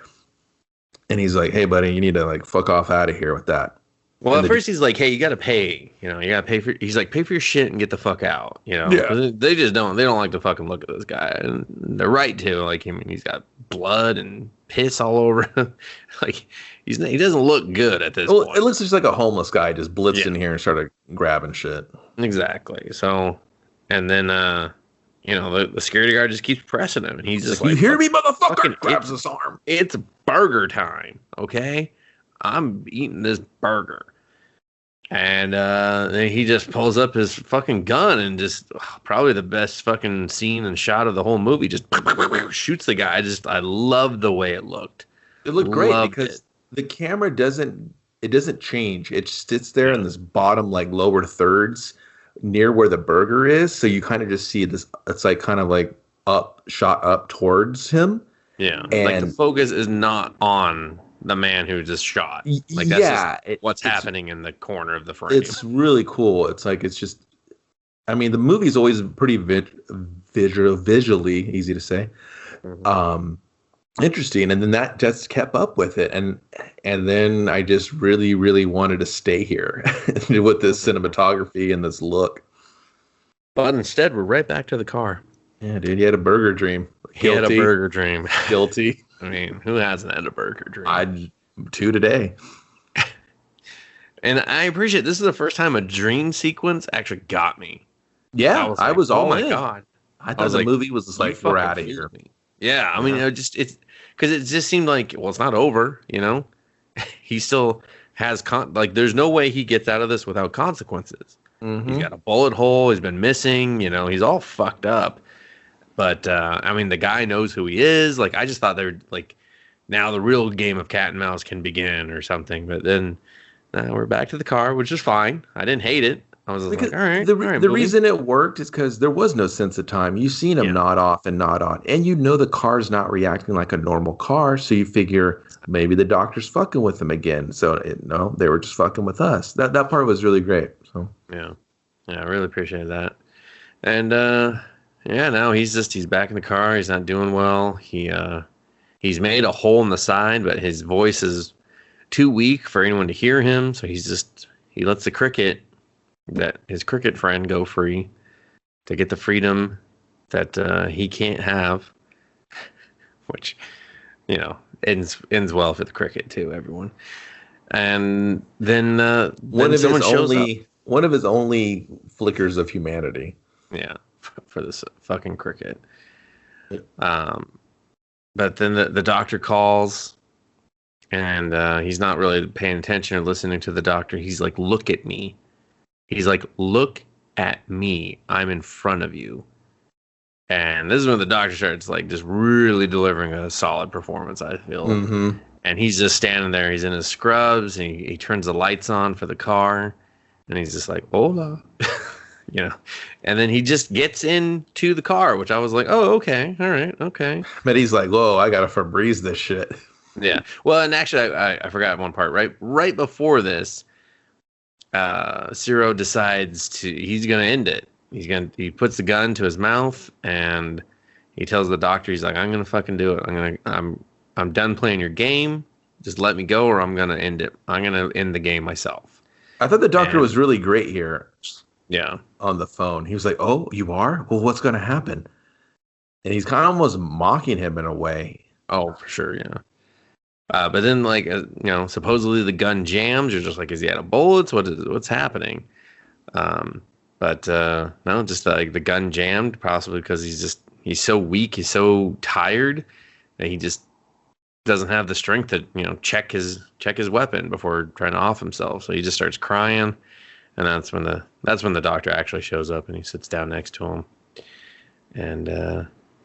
And he's like, hey, buddy, you need to like fuck off out of here with that. Well, at first he's like, hey, you got to pay. You got to pay for. He's like, pay for your shit and get the fuck out. Yeah. They just don't. They don't like to fucking look at this guy, and they're right to. Like, I mean, he's got blood and piss all over him. Like, he doesn't look good at this point. It looks just like a homeless guy just blitzed in here and started grabbing shit. Exactly. So, and then the security guard just keeps pressing him, and he's just like, you hear me, motherfucker? Grabs his arm. It's burger time, okay? I'm eating this burger. And then he just pulls up his fucking gun and just probably the best fucking scene and shot of the whole movie. Just shoots the guy. I love the way it looked. It looked great because the camera doesn't change. It sits there in this bottom, like lower thirds near where the burger is. So you kind of just see this. It's like kind of like shot up towards him. Yeah. And like the focus is not on the man who just shot. Like that's what's happening in the corner of the frame. It's really cool. It's just, I mean, the movie's always pretty visually easy to say. Mm-hmm. Interesting. And then that just kept up with it. And then I just really, really wanted to stay here with this cinematography and this look. But instead, we're right back to the car. Yeah, dude, he had a burger dream. He had a burger dream. Guilty. I mean, who hasn't had a burger dream? I'd 2 today. And I appreciate this is the first time a dream sequence actually got me. Yeah, I was all oh my god! I thought the movie was just like, we're out of here. Yeah, I mean, it's because it just seemed like, well, it's not over. You know, he still has there's no way he gets out of this without consequences. Mm-hmm. He's got a bullet hole. He's been missing. You know, he's all fucked up. But, I mean, the guy knows who he is. Like, I just thought they were, like, now the real game of cat and mouse can begin or something. But then we're back to the car, which is fine. I didn't hate it. I was like, all right. The reason it worked is because there was no sense of time. You've seen him nod off and nod on. And you know the car's not reacting like a normal car. So you figure maybe the doctor's fucking with him again. So, no, they were just fucking with us. That part was really great. So Yeah, I really appreciate that. And, now he's back in the car. He's not doing well. He's made a hole in the side, but his voice is too weak for anyone to hear him. So he lets his cricket friend go free to get the freedom that he can't have, which, ends well for the cricket too, everyone. And then one of his only flickers of humanity. Yeah. For this fucking cricket. But then the doctor calls and he's not really paying attention or listening to the doctor. He's like, look at me. He's like, look at me. I'm in front of you. And this is when the doctor starts like just really delivering a solid performance, I feel. Mm-hmm. And he's just standing there. He's in his scrubs and he turns the lights on for the car. And he's just like, hola. And then he just gets into the car, which I was like, oh, okay. All right. Okay. But he's like, whoa, I got to Febreze this shit. Yeah. Well, and actually, I forgot one part. Right before this, Ciro decides he's going to end it. He puts the gun to his mouth and he tells the doctor, he's like, I'm going to fucking do it. I'm done playing your game. Just let me go or I'm going to end it. I'm going to end the game myself. I thought the doctor was really great here. Yeah. On the phone. He was like, oh, you are? Well, what's going to happen? And he's kind of almost mocking him in a way. Oh, for sure. Yeah. But then supposedly the gun jams. You're just like, is he out of bullets? What's happening? But no, just like the gun jammed, possibly because he's so weak. He's so tired that he just doesn't have the strength to, check his weapon before trying to off himself. So he just starts crying. And that's when the doctor actually shows up and he sits down next to him. And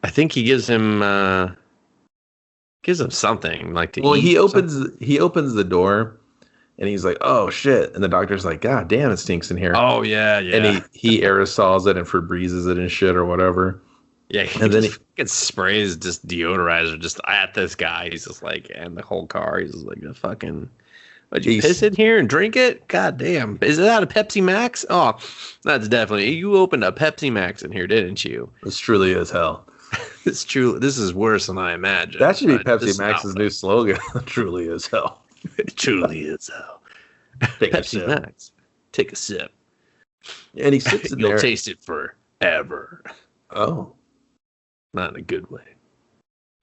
I think he gives him something like to eat. Well, he opens the door and he's like, "Oh shit!" And the doctor's like, "God damn, it stinks in here." Oh yeah. And he aerosols it and Febrezes it and shit or whatever. Yeah, and then he sprays just deodorizer just at this guy. He's just like, and the whole car. He's just like, the fucking. Would you piss in here and drink it? God damn. Is that a Pepsi Max? Oh, that's definitely. You opened a Pepsi Max in here, didn't you? It's truly as hell. It's true. This is worse than I imagined. That should be Pepsi Max's new slogan. Truly as hell. It truly is hell. Pepsi Max. Take a sip. And he sits in there. You'll taste it forever. Oh. Not in a good way.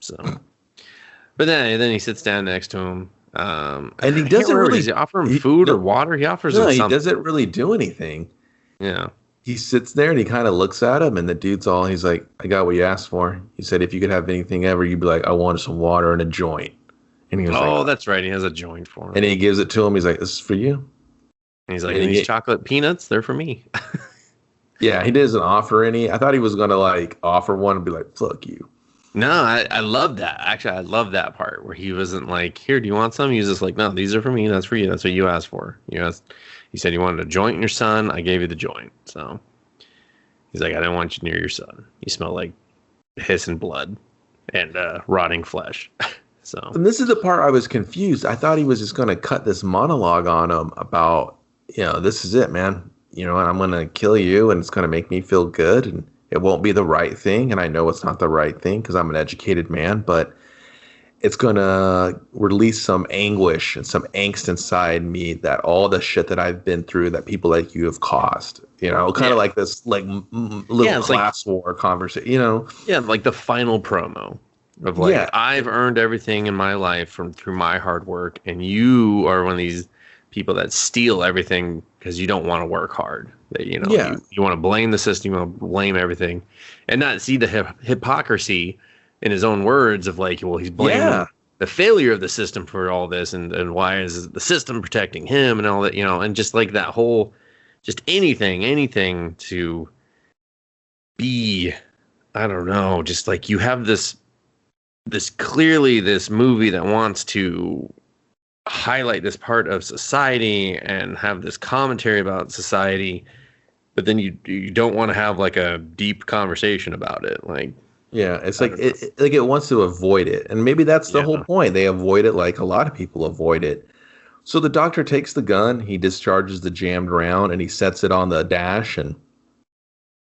So. But then he sits down next to him. And he doesn't really. Does he offer him food or water? He offers him something. He doesn't really do anything. Yeah. He sits there and he kind of looks at him, and the dude's he's like, I got what you asked for. He said, if you could have anything ever, you'd be like, I wanted some water and a joint. And he was Oh, like, that's right. He has a joint for him. and he gives it to him. He's like, "This is for you." And he's like, And these chocolate peanuts, they're for me. yeah, he doesn't offer any. I thought he was gonna like offer one and be like, "Fuck you." No, I love that. Actually, I love that part where he wasn't like, here, do you want some? He was just like, no, these are for me. That's for you. That's what you asked for. You said you wanted a joint in your son. I gave you the joint. So he's like, I didn't want you near your son. You smell like piss and blood and rotting flesh. So, and this is the part I was confused. I thought he was just gonna cut this monologue on him about, this is it, man. And I'm gonna kill you, and it's gonna make me feel good, and it won't be the right thing, and I know it's not the right thing because I'm an educated man, but it's going to release some anguish and some angst inside me that all the shit that I've been through that people like you have caused, kind of like this little class war conversation, Yeah, like the final promo of I've earned everything in my life through my hard work, and you are one of these people that steal everything because you don't want to work hard. That you want to blame the system, you want to blame everything, and not see the hypocrisy in his own words of like, well, he's blaming the failure of the system for all this, and why is the system protecting him and all that, and just like that whole, just anything to be, I don't know, just like you have this clearly this movie that wants to highlight this part of society and have this commentary about society, but then you don't want to have like a deep conversation about it. Like, yeah, it's like it wants to avoid it, and maybe that's the whole point. They avoid it like a lot of people avoid it. So the doctor takes the gun, he discharges the jammed round, and he sets it on the dash, and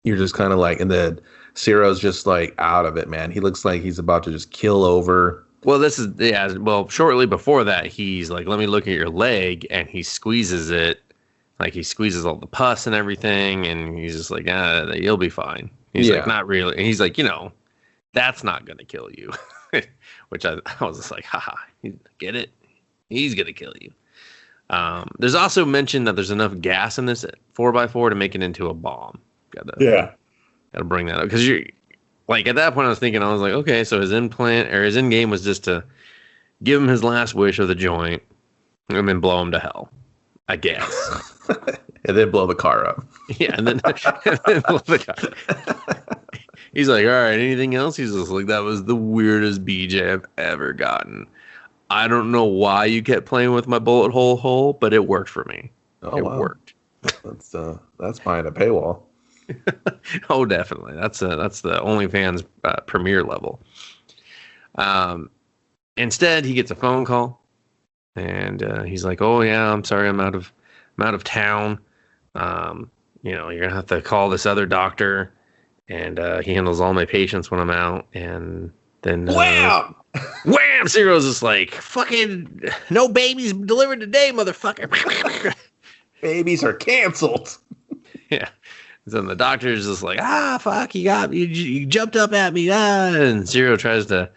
you're just kind of like, and then Ciro's just like out of it, man. He looks like he's about to just kill over. Well, shortly before that, he's like, let me look at your leg, and he squeezes it. Like, he squeezes all the pus and everything, and he's just like, you'll be fine. He's like, not really. And he's like, that's not going to kill you. Which I was just like, haha, get it? He's going to kill you. There's also mention that there's enough gas in this 4x4 to make it into a bomb. Gotta bring that up. Because you're like, at that point, I was like, okay, so his implant or his end game was just to give him his last wish of the joint and then blow him to hell, I guess. And then blow the car up. Yeah, and then blow the car. He's like, all right, anything else? He's just like, that was the weirdest BJ I've ever gotten. I don't know why you kept playing with my bullet hole, but it worked for me. It worked. That's behind a paywall. Oh, definitely. That's the OnlyFans premiere level. Instead, he gets a phone call, and he's like, "Oh yeah, I'm sorry, I'm out of town. You're gonna have to call this other doctor, and he handles all my patients when I'm out." And then wham! Ciro's just like, "Fucking no babies delivered today, motherfucker." Babies are canceled. Yeah. So the doctor's just like, fuck, you jumped up at me, and Ciro tries to.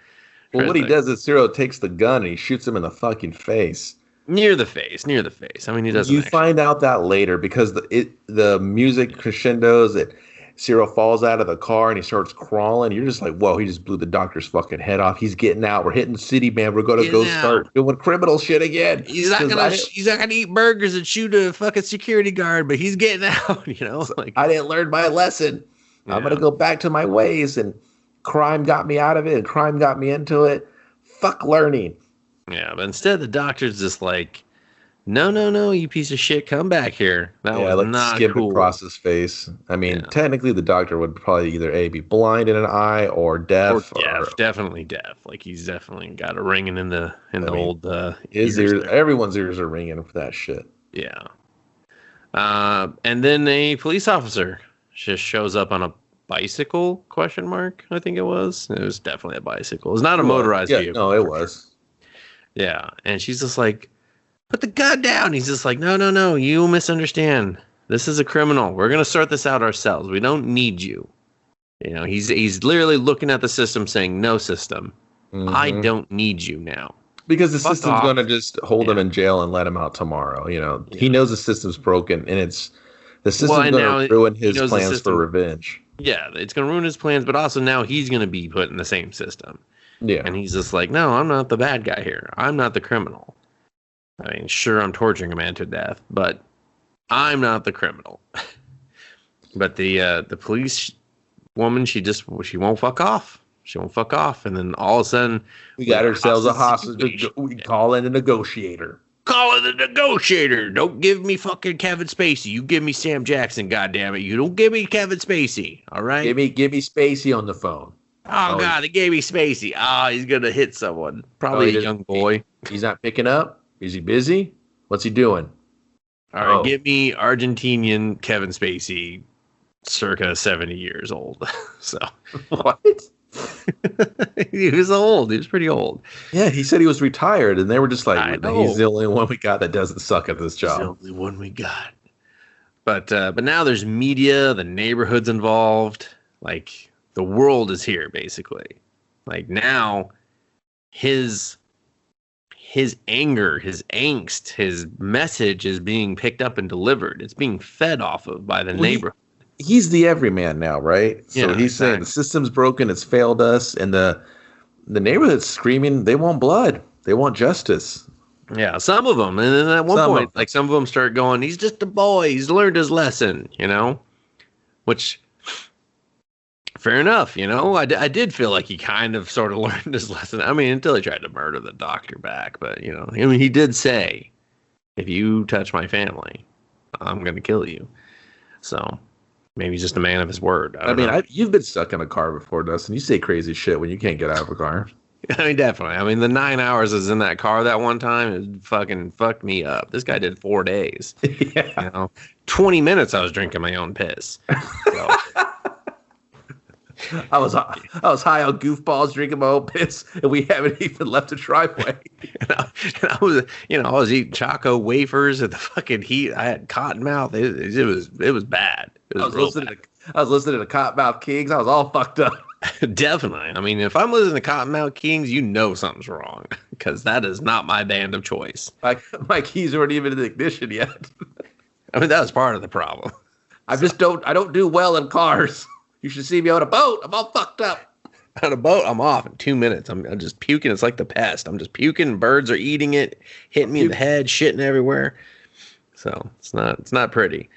Well, what he does is Ciro takes the gun and he shoots him in the fucking face. Near the face. I mean, he doesn't. You find out that later because the music crescendos that Ciro falls out of the car and he starts crawling. You're just like, whoa, he just blew the doctor's fucking head off. He's getting out. We're hitting the city, man. We're going to go start doing criminal shit again. He's not gonna eat burgers and shoot a fucking security guard, but he's getting out. Like, I didn't learn my lesson. Yeah. I'm gonna go back to my ways, and crime got me out of it, and crime got me into it. Fuck learning. Yeah, but instead the doctor's just like, no, you piece of shit, come back here. That was not skip cool. Across his face. I mean, technically the doctor would probably either be blind in an eye or deaf. Or definitely deaf. Like, he's definitely got a ringing in the old his ears. Everyone's ears are ringing for that shit. Yeah. And then a police officer just shows up on a bicycle, ? I think it was. It was definitely a bicycle. It's not a motorized vehicle. No, it was. Yeah. And she's just like, put the gun down. He's just like, no, you misunderstand. This is a criminal. We're going to sort this out ourselves. We don't need you. He's literally looking at the system saying, no system. Mm-hmm. I don't need you now. Because the system's going to just hold him in jail and let him out tomorrow. He knows the system's broken, and the system's going to ruin his plans for revenge. Yeah, it's going to ruin his plans, but also now he's going to be put in the same system. Yeah. And he's just like, no, I'm not the bad guy here. I'm not the criminal. I mean, sure, I'm torturing a man to death, but I'm not the criminal. But the police woman, she won't fuck off. She won't fuck off. And then all of a sudden, We got ourselves a hostage. We call in a negotiator. Call it the negotiator. Don't give me fucking Kevin Spacey. You give me Sam Jackson, goddammit. You don't give me Kevin Spacey. All right? Give me Spacey on the phone. Oh, God, they gave me Spacey. He's going to hit someone. Probably a young boy. He's not picking up? Is he busy? What's he doing? All right, give me Argentinian Kevin Spacey, circa 70 years old. So what? He was old. He was pretty old. Yeah, he said he was retired, and they were just like, he's the only one we got that doesn't suck at this job. He's the only one we got. But now there's media, the neighborhood's involved. Like, the world is here, basically. Like, now his anger, his angst, his message is being picked up and delivered. It's being fed off of by the neighborhood. He's the everyman now, right? So Yeah, he's saying the system's broken, it's failed us, and the neighborhood's screaming they want blood, they want justice. Yeah, some of them, and then at one point, like some of them start going, "He's just a boy. He's learned his lesson," which. Fair enough, I did feel like he kind of sort of learned his lesson. I mean, until he tried to murder the doctor back. But, he did say, if you touch my family, I'm going to kill you. So maybe he's just a man of his word. I mean, you've been stuck in a car before, Dustin. You say crazy shit when you can't get out of a car. I mean, definitely. I mean, the 9 hours I was in that car that one time, it fucking fucked me up. This guy did 4 days. Yeah. 20 minutes I was drinking my own piss. So. I was high on goofballs drinking my own piss, and we haven't even left the driveway. and I was eating Choco wafers at the fucking heat. I had cotton mouth. It was bad. I was listening to Cottonmouth Kings. I was all fucked up. Definitely. I mean, if I'm listening to Cottonmouth Kings, something's wrong, because that is not my band of choice. My keys weren't even in the ignition yet. I mean, that was part of the problem. I don't do well in cars. You should see me on a boat. I'm all fucked up. On a boat, I'm off in 2 minutes. I'm just puking. It's like the pest. I'm just puking. Birds are eating it, hitting me in the head, shitting everywhere. So it's not pretty.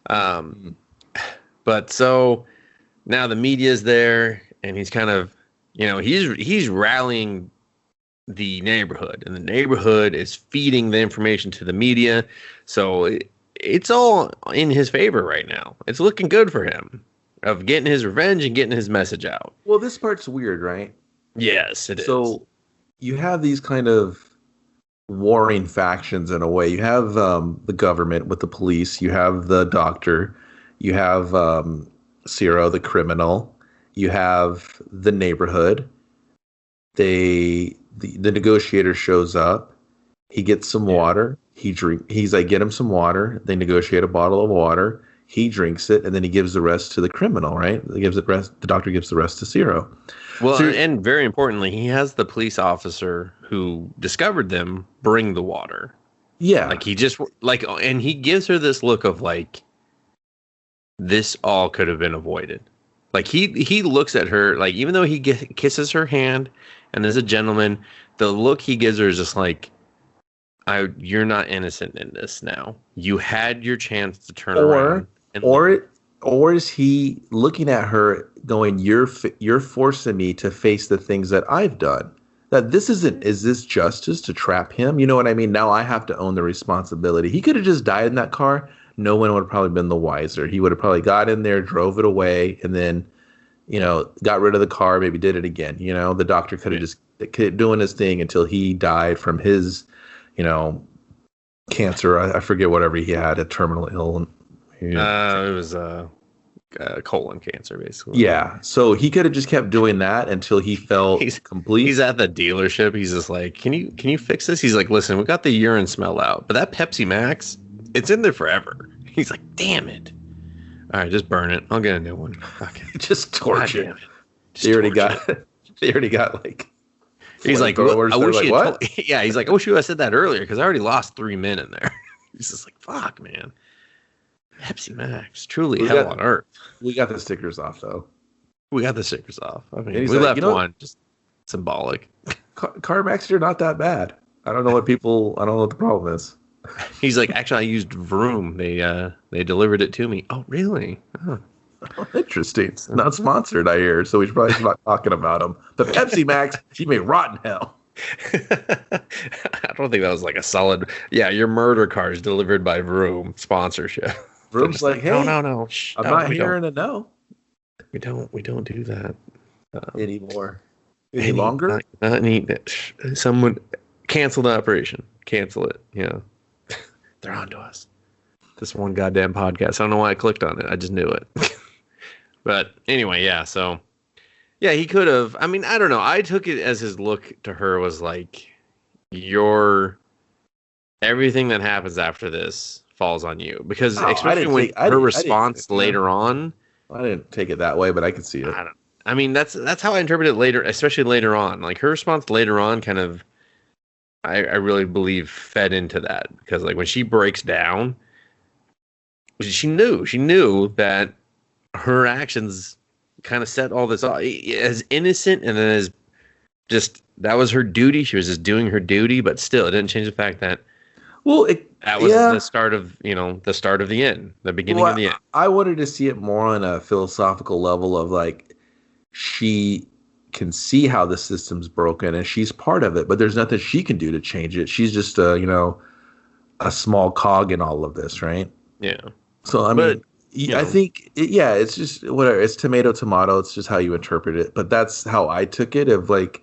But so now the media's there, and he's kind of, he's rallying the neighborhood, and the neighborhood is feeding the information to the media. So it's all in his favor right now. It's looking good for him. Of getting his revenge and getting his message out. Well, this part's weird, right? Yes, it is. So you have these kind of warring factions in a way. You have the government with the police. You have the doctor. You have Ciro, the criminal. You have the neighborhood. The negotiator shows up. He gets some water. He's like, get him some water. They negotiate a bottle of water. He drinks it, and then he gives the rest to the criminal, right? The doctor gives the rest to Ciro. Well, and very importantly, he has the police officer who discovered them bring the water. Yeah. Like, and he gives her this look of, like, this all could have been avoided. Like, he looks at her, like, even though he kisses her hand, and as a gentleman, the look he gives her is just like, you're not innocent in this now. You had your chance to turn around. Or is he looking at her going, you're forcing me to face the things that I've done? That is this justice to trap him? You know what I mean? Now I have to own the responsibility. He could have just died in that car. No one would have probably been the wiser. He would have probably got in there, drove it away, and then, got rid of the car, maybe did it again. The doctor could have just kept doing his thing until he died from his, cancer. I forget whatever he had, a terminal ill. It was colon cancer, basically. Yeah, so he could have just kept doing that until he felt complete. He's at the dealership. He's just like, can you fix this? He's like, listen, we got the urine smell out, but that Pepsi Max, it's in there forever. He's like, damn it. All right, just burn it. I'll get a new one. Okay. Just torture. They already got like. He's like, I wish you had yeah, he's like, I wish you had said that earlier, because I already lost 3 men in there. He's just like, fuck, man. Pepsi Max, truly hell on earth. We got the stickers off, though. We got the stickers off. I mean, we left one just symbolic. CarMax, you're not that bad. I don't know what the problem is. He's like, actually, I used Vroom. They delivered it to me. Oh, really? Oh. Oh, interesting. It's not sponsored, I hear, so we should probably not talking about them. The Pepsi Max, you may rot in hell. I don't think that was like a solid. Yeah, your murder car is delivered by Vroom sponsorship. Vroom's like, hey, no. I'm not hearing a no. We don't do that anymore. Any longer? Not need someone cancel the operation. Cancel it. Yeah, they're on to us. This one goddamn podcast. I don't know why I clicked on it. I just knew it. But anyway, yeah. So yeah, he could have. I mean, I don't know. I took it as his look to her was like, everything that happens after this falls on you, because especially when her response later on. I didn't take it that way, but I could see it. I mean, that's how I interpret it later, especially later on. Like her response later on, kind of, I really believe fed into that, because like when she breaks down, she knew that her actions kind of set all this off as innocent, and then as just that was her duty. She was just doing her duty, but still, it didn't change the fact that that was the start of the end, the beginning of the end. I wanted to see it more on a philosophical level of like, she can see how the system's broken and she's part of it, but there's nothing she can do to change it. She's just a small cog in all of this, right? Yeah. So I think it's just whatever. It's tomato. It's just how you interpret it. But that's how I took it. Of like,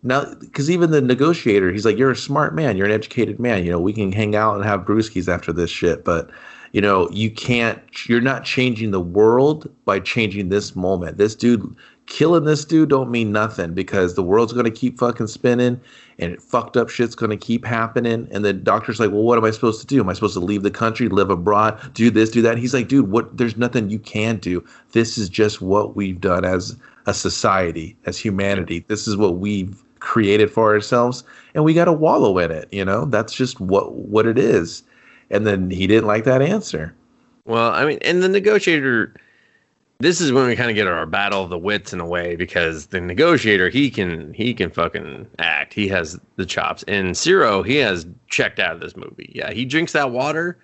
now, because even the negotiator, he's like, you're a smart man, you're an educated man. We can hang out and have brewskis after this shit, but you're not changing the world by changing this moment. This dude, killing this dude don't mean nothing, because the world's going to keep fucking spinning and fucked up shit's going to keep happening. And the doctor's like, well, what am I supposed to do? Am I supposed to leave the country, live abroad, do this, do that? And he's like, dude, there's nothing you can do. This is just what we've done as a society, as humanity. This is what we've created for ourselves, and we got to wallow in it. That's just what it is. And then he didn't like that answer. Well, I mean, and the negotiator, this is when we kind of get our battle of the wits in a way, because the negotiator, he can fucking act. He has the chops. And Ciro, he has checked out of this movie. Yeah, he drinks that water.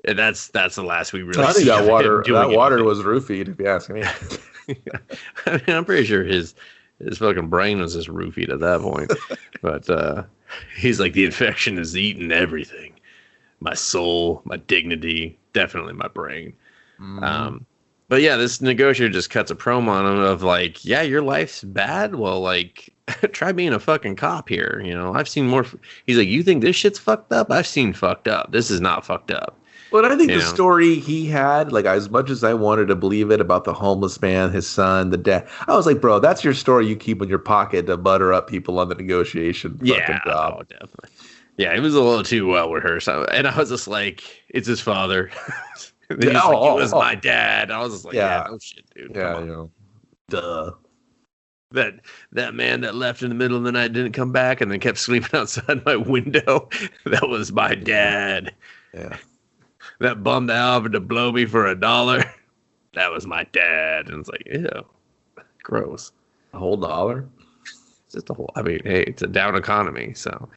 And that's the last we really see. I think that water was roofied, if you ask me. I mean, I'm pretty sure his fucking brain was just roofied at that point. But he's like, the infection is eating everything. My soul, my dignity, definitely my brain. Mm-hmm. But yeah, this negotiator just cuts a promo on him of like, yeah, your life's bad? Well, like, try being a fucking cop here. I've seen more. He's like, you think this shit's fucked up? I've seen fucked up. This is not fucked up. But I think the story he had, like, as much as I wanted to believe it about the homeless man, his son, the dad, I was like, bro, that's your story you keep in your pocket to butter up people on the negotiation fucking job. Oh, definitely. Yeah, it was a little too well rehearsed. And I was just like, it's his father. He was my dad. I was just like, yeah, no shit, dude. Yeah, duh. That man that left in the middle of the night didn't come back and then kept sleeping outside my window. That was my dad. Yeah. That bummed out to blow me for $1. That was my dad. And it's like, ew, gross. A whole $1? It's just a whole. I mean, hey, it's a down economy, so.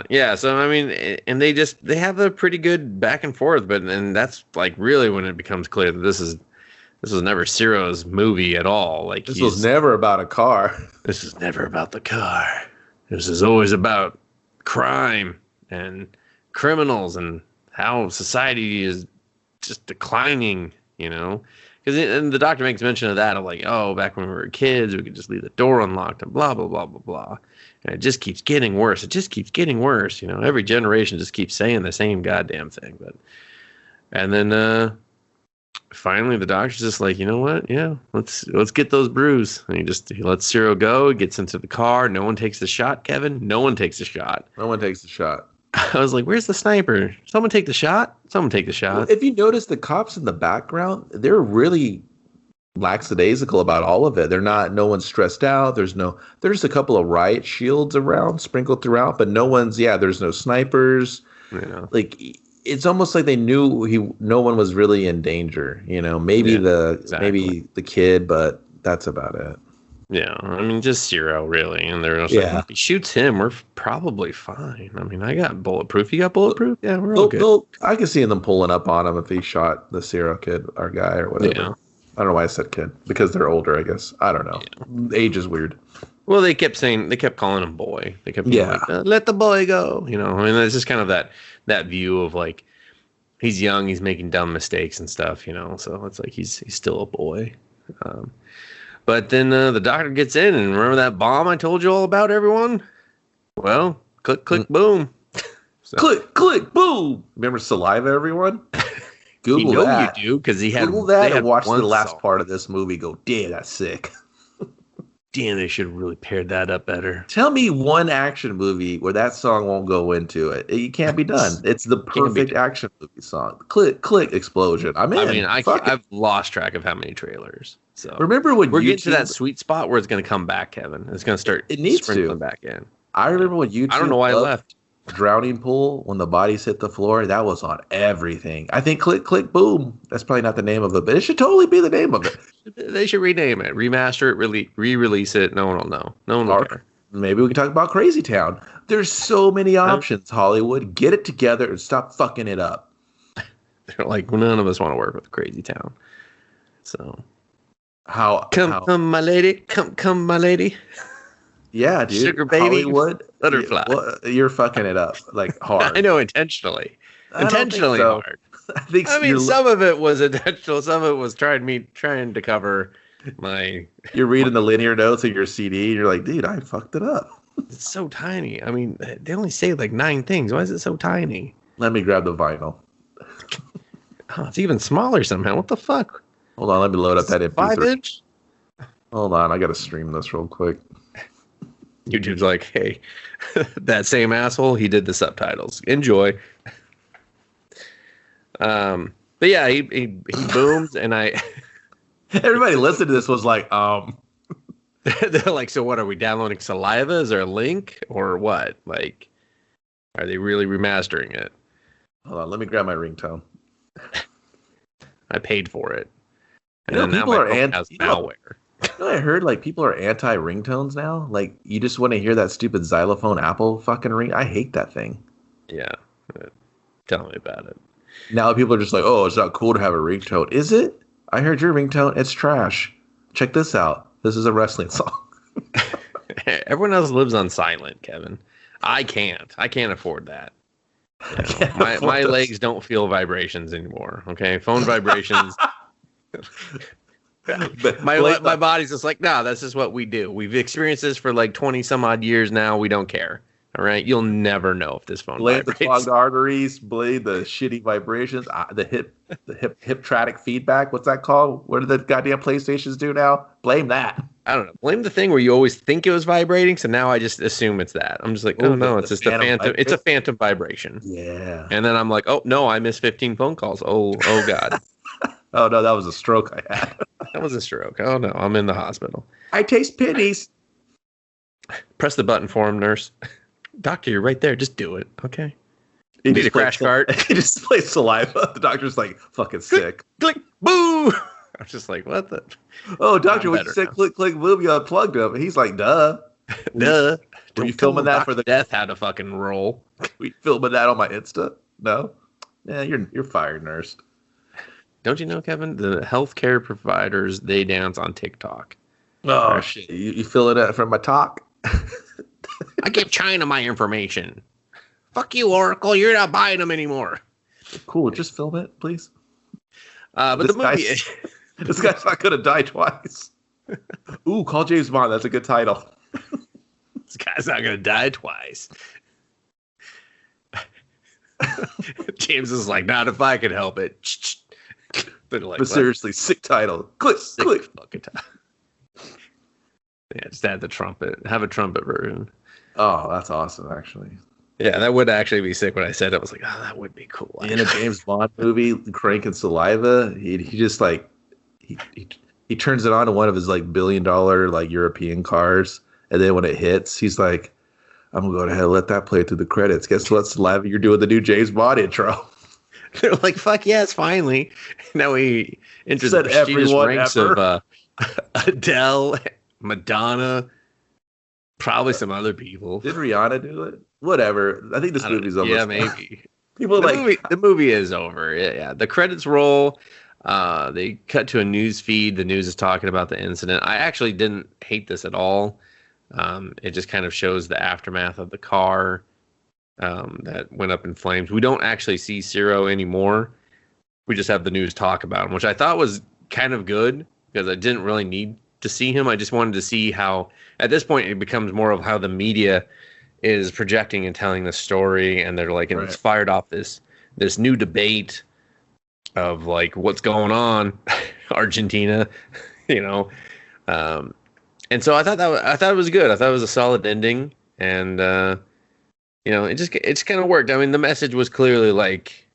Yeah. So I mean, and they have a pretty good back and forth, and that's like really when it becomes clear that this was never Ciro's movie at all. Like, this was never about a car. This is never about the car. This is always about crime and criminals and how society is just declining, because and the doctor makes mention of that, of like, oh, back when we were kids, we could just leave the door unlocked and blah blah blah blah blah, and it just keeps getting worse. It just keeps getting worse. Every generation just keeps saying the same goddamn thing. And then finally the doctor's just like, you know what? Yeah, let's get those brews. And he lets Ciro go. He gets into the car. No one takes the shot, Kevin. No one takes the shot. No one takes the shot. I was like, where's the sniper? Someone take the shot. Someone take the shot. Well, if you notice the cops in the background, they're really lackadaisical about all of it. No one's stressed out. There's a couple of riot shields around sprinkled throughout, but there's no snipers. Like, it's almost like they knew no one was really in danger. Maybe maybe the kid, but That's about it. Yeah, I mean, just Zero, really. And they're just like, if he shoots him, we're probably fine. I mean, I got bulletproof. You got bulletproof? Yeah, we're all good. I can see them pulling up on him if he shot the Zero kid, our guy, or whatever. Yeah. I don't know why I said kid. Because they're older, I guess. I don't know. Yeah. Age is weird. Well, they kept calling him boy. They kept being like, let the boy go. You know, I mean, it's just kind of that view of like, he's young, he's making dumb mistakes and stuff, you know. So it's like he's still a boy. But then the doctor gets in, and remember that bomb I told you all about, everyone? Well, click, click, boom. So. Click, boom. Remember saliva, everyone? Google that. You do, because he had Google that and watch the last part of this movie. Go, damn, that's sick. Damn, they should have really paired that up better. Tell me one action movie where that song won't go into it. It can't be done. It's the perfect action movie song. Click, click, explosion. I'm in. I mean, I've lost track of how many trailers. So remember when we're getting to that sweet spot where it's going to come back, Kevin. It's going to start. It needs to back in. I remember when YouTube. I don't know why I left. Drowning Pool, when the bodies hit the floor, that was on everything. I think Click, Click, Boom. That's probably not the name of it, but it should totally be the name of it. They should rename it, remaster it, re-release it. No one will know. No one will care. Maybe we can talk about Crazy Town. There's so many options, Hollywood. Get it together and stop fucking it up. They're like, none of us want to work with Crazy Town. So, come, my lady, come, my lady. Yeah, dude. Sugar baby, Hollywood, butterfly. You're fucking it up like hard. I know, intentionally hard. I mean, some of it was intentional. Some of it was trying to cover my. You're reading the linear notes of your CD. And you're like, dude, I fucked it up. It's so tiny. I mean, they only say like 9 things. Why is it so tiny? Let me grab the vinyl. Oh, it's even smaller somehow. What the fuck? Hold on, let me load up that MP3. 5-inch. Hold on, I gotta stream this real quick. YouTube's like, hey, that same asshole, he did the subtitles. Enjoy. But yeah, he booms, and everybody listening to this was like, they're like, so what, are we downloading Saliva? Is there a link or what? Like, are they really remastering it? Hold on, let me grab my ringtone. I paid for it. And then people are malware. You know, I heard like people are anti ringtones now. Like you just want to hear that stupid xylophone Apple fucking ring. I hate that thing. Yeah, tell me about it. Now people are just like, oh, it's not cool to have a ringtone. Is it? I heard your ringtone. It's trash. Check this out. This is a wrestling song. Everyone else lives on silent, Kevin. I can't. I can't afford that. You know, my legs don't feel vibrations anymore. Okay, phone vibrations. My body's just like, nah, that's just what we do. We've experienced this for like 20 some odd years now. We don't care. All right, you'll never know if this phone blade vibrates. The clogged arteries, blade the shitty vibrations, the hip tratic feedback. What's that called? What do the goddamn PlayStations do now? Blame that. I don't know. Blame the thing where you always think it was vibrating. So now I just assume it's that. I'm just like, oh no, it's just a phantom. It's a phantom vibration. Yeah. And then I'm like, oh no, I missed 15 phone calls. Oh god. Oh no, that was a stroke I had. That was a stroke. Oh no, I'm in the hospital. I taste pennies. Press the button for him, nurse. Doctor, you're right there. Just do it. Okay. You need a crash cart. He just plays saliva. The doctor's like, fucking sick. Click, boo. I'm just like, what the? Oh, doctor, when you said click, click, boom, you unplugged him. He's like, duh. Duh. Were you filming that for the death? How to fucking roll? Were you filming that on my Insta? No. Yeah, you're fired, nurse. Don't you know, Kevin? The healthcare providers, they dance on TikTok. Oh shit! You filling that from my talk? I give China my information. Fuck you, Oracle. You're not buying them anymore. Cool. Just film it, please. But the movie... This guy's not going to die twice. Ooh, call James Bond. That's a good title. This guy's not going to die twice. James is like, not if I can help it. Like, but seriously, sick title. Click, click. Fucking title. Yeah, just add the trumpet. Have a trumpet version. Oh, that's awesome, actually. Yeah, that would actually be sick. When I said it, I was like, oh, that would be cool. In a James Bond movie, cranking saliva, he just like he turns it on to one of his like $1 billion like European cars, and then when it hits, he's like, I'm gonna go ahead and let that play through the credits. Guess what, saliva? You're doing the new James Bond intro. They're like, fuck yes, finally. Now we entered the prestigious ranks of Adele, Madonna, probably some other people. Did Rihanna do it? Whatever. I think this movie's almost. Yeah, maybe. People The movie is over. Yeah. The credits roll. They cut to a news feed. The news is talking about the incident. I actually didn't hate this at all. It just kind of shows the aftermath of the car that went up in flames. We don't actually see Ciro anymore. We just have the news talk about him, which I thought was kind of good because I didn't really need to see him. I just wanted to see how, at this point, it becomes more of how the media is projecting and telling the story, and they're like, and it's fired off this new debate of like what's going on, Argentina, you know. And so I thought it was good. I thought it was a solid ending, and you know, it just kind of worked. I mean, the message was clearly like,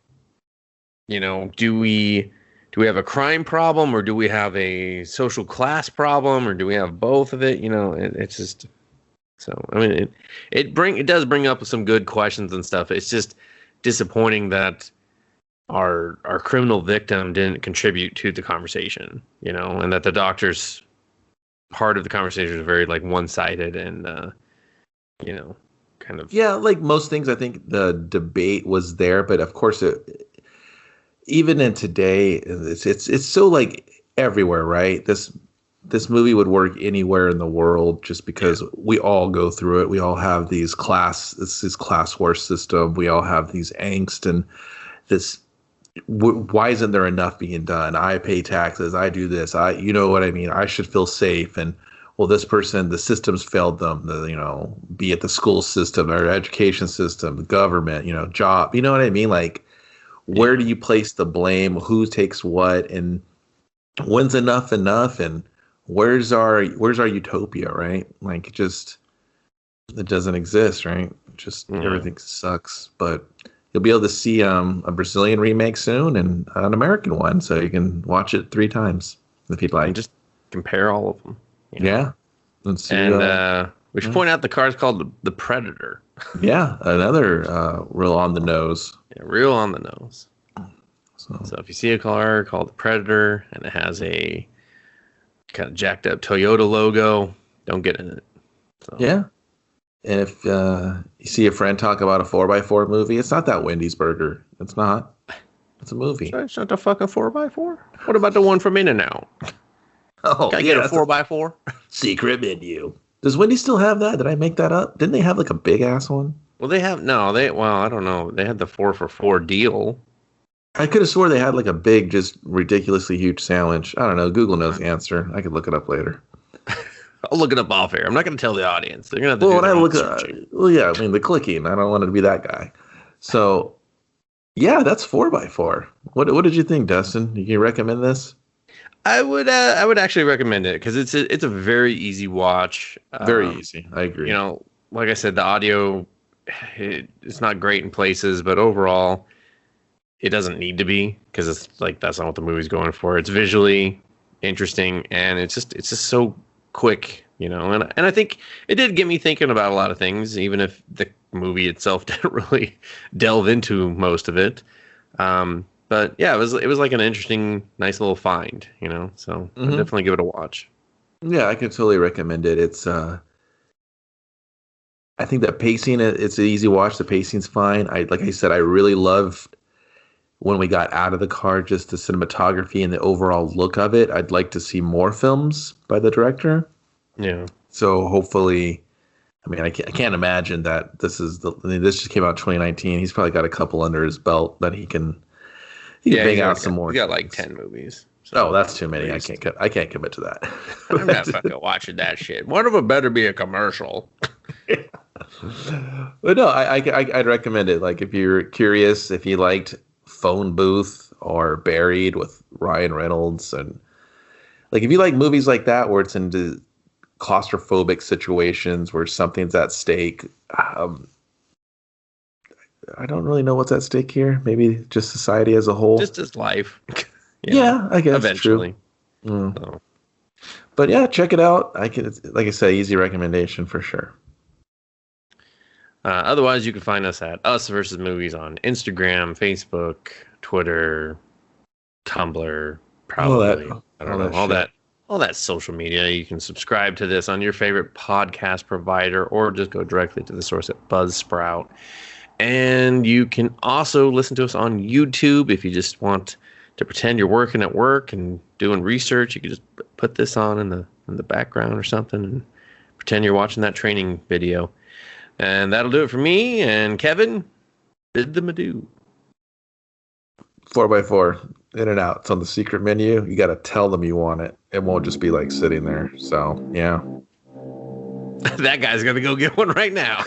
you know, do we have a crime problem, or do we have a social class problem, or do we have both of it? You know, it's just so. I mean, it does bring up some good questions and stuff. It's just disappointing that our criminal victim didn't contribute to the conversation, you know, and that the doctor's part of the conversation is very like one-sided and you know, kind of. Yeah, like most things, I think the debate was there, but of course even in today, it's so like everywhere, right? This movie would work anywhere in the world just because we all go through it. We all have this class war system. We all have these angst and this. Why isn't there enough being done? I pay taxes. I do this. You know what I mean? I should feel safe. And well, this person, the system's failed them. You know, be it the school system or education system, the government, you know, job. You know what I mean? Like, where do you place the blame? Who takes what? And when's enough? And where's our utopia? Right? Like, it doesn't exist. Right? Everything sucks. But you'll be able to see a Brazilian remake soon and an American one, so you can watch it 3 times if you'd like. And just compare all of them. You know? Yeah. Let's see, and we should point out the car is called the Predator. Yeah, another real on the nose. Yeah, real on the nose. So if you see a car called the Predator and it has a kind of jacked up Toyota logo, don't get in it. So. Yeah. And if you see a friend talk about a 4x4 movie, it's not that Wendy's burger. It's not. It's a movie. It's not the fucking 4x4. What about the one from In-N-Out? Oh, can I get a 4x4? Secret menu. Does Wendy's still have that? Did I make that up? Didn't they have like a big ass one? Well, I don't know. They had the 4-for-4 deal. I could have swore they had like a big, just ridiculously huge sandwich. I don't know. Google knows the answer. I could look it up later. I'll look it up off air. I'm not going to tell the audience. They're going to have to yeah, I mean, the clicking. I don't want to be that guy. So, yeah, that's 4x4. What did you think, Dustin? You recommend this? I would actually recommend it because it's a very easy watch. Very easy. I agree. You know, like I said, the audio it's not great in places, but overall, it doesn't need to be because it's like that's not what the movie's going for. It's visually interesting and it's just so quick, you know, and I think it did get me thinking about a lot of things, even if the movie itself didn't really delve into most of it. But yeah, it was like an interesting, nice little find, you know. So I'd definitely give it a watch. Yeah, I could totally recommend it. It's I think that pacing, it's an easy watch. The pacing's fine. Like I said, I really loved when we got out of the car, just the cinematography and the overall look of it. I'd like to see more films by the director. Yeah. So hopefully, I mean, I can't imagine that this just came out in 2019. He's probably got a couple under his belt that he can bang out some more. He got like 10 movies. So that's too many. I can't commit to that. I'm not fucking watching that shit. One of them better be a commercial. But no, I'd recommend it. Like if you're curious, if you liked Phone Booth or Buried with Ryan Reynolds, and like if you like movies like that where it's into claustrophobic situations where something's at stake. I don't really know what's at stake here. Maybe just society as a whole. Just his life. Yeah, I guess eventually. True. So. But yeah, check it out. Like I said, easy recommendation for sure. Otherwise, you can find us at Us Versus Movies on Instagram, Facebook, Twitter, Tumblr, probably. I don't know, all that social media. You can subscribe to this on your favorite podcast provider or just go directly to the source at Buzzsprout. And you can also listen to us on YouTube if you just want to pretend you're working at work and doing research. You can just put this on in the background or something and pretend you're watching that training video. And that'll do it for me. And Kevin, bid them adieu. 4x4, in and out. It's on the secret menu. You got to tell them you want it. It won't just be like sitting there. So, yeah. That guy's going to go get one right now.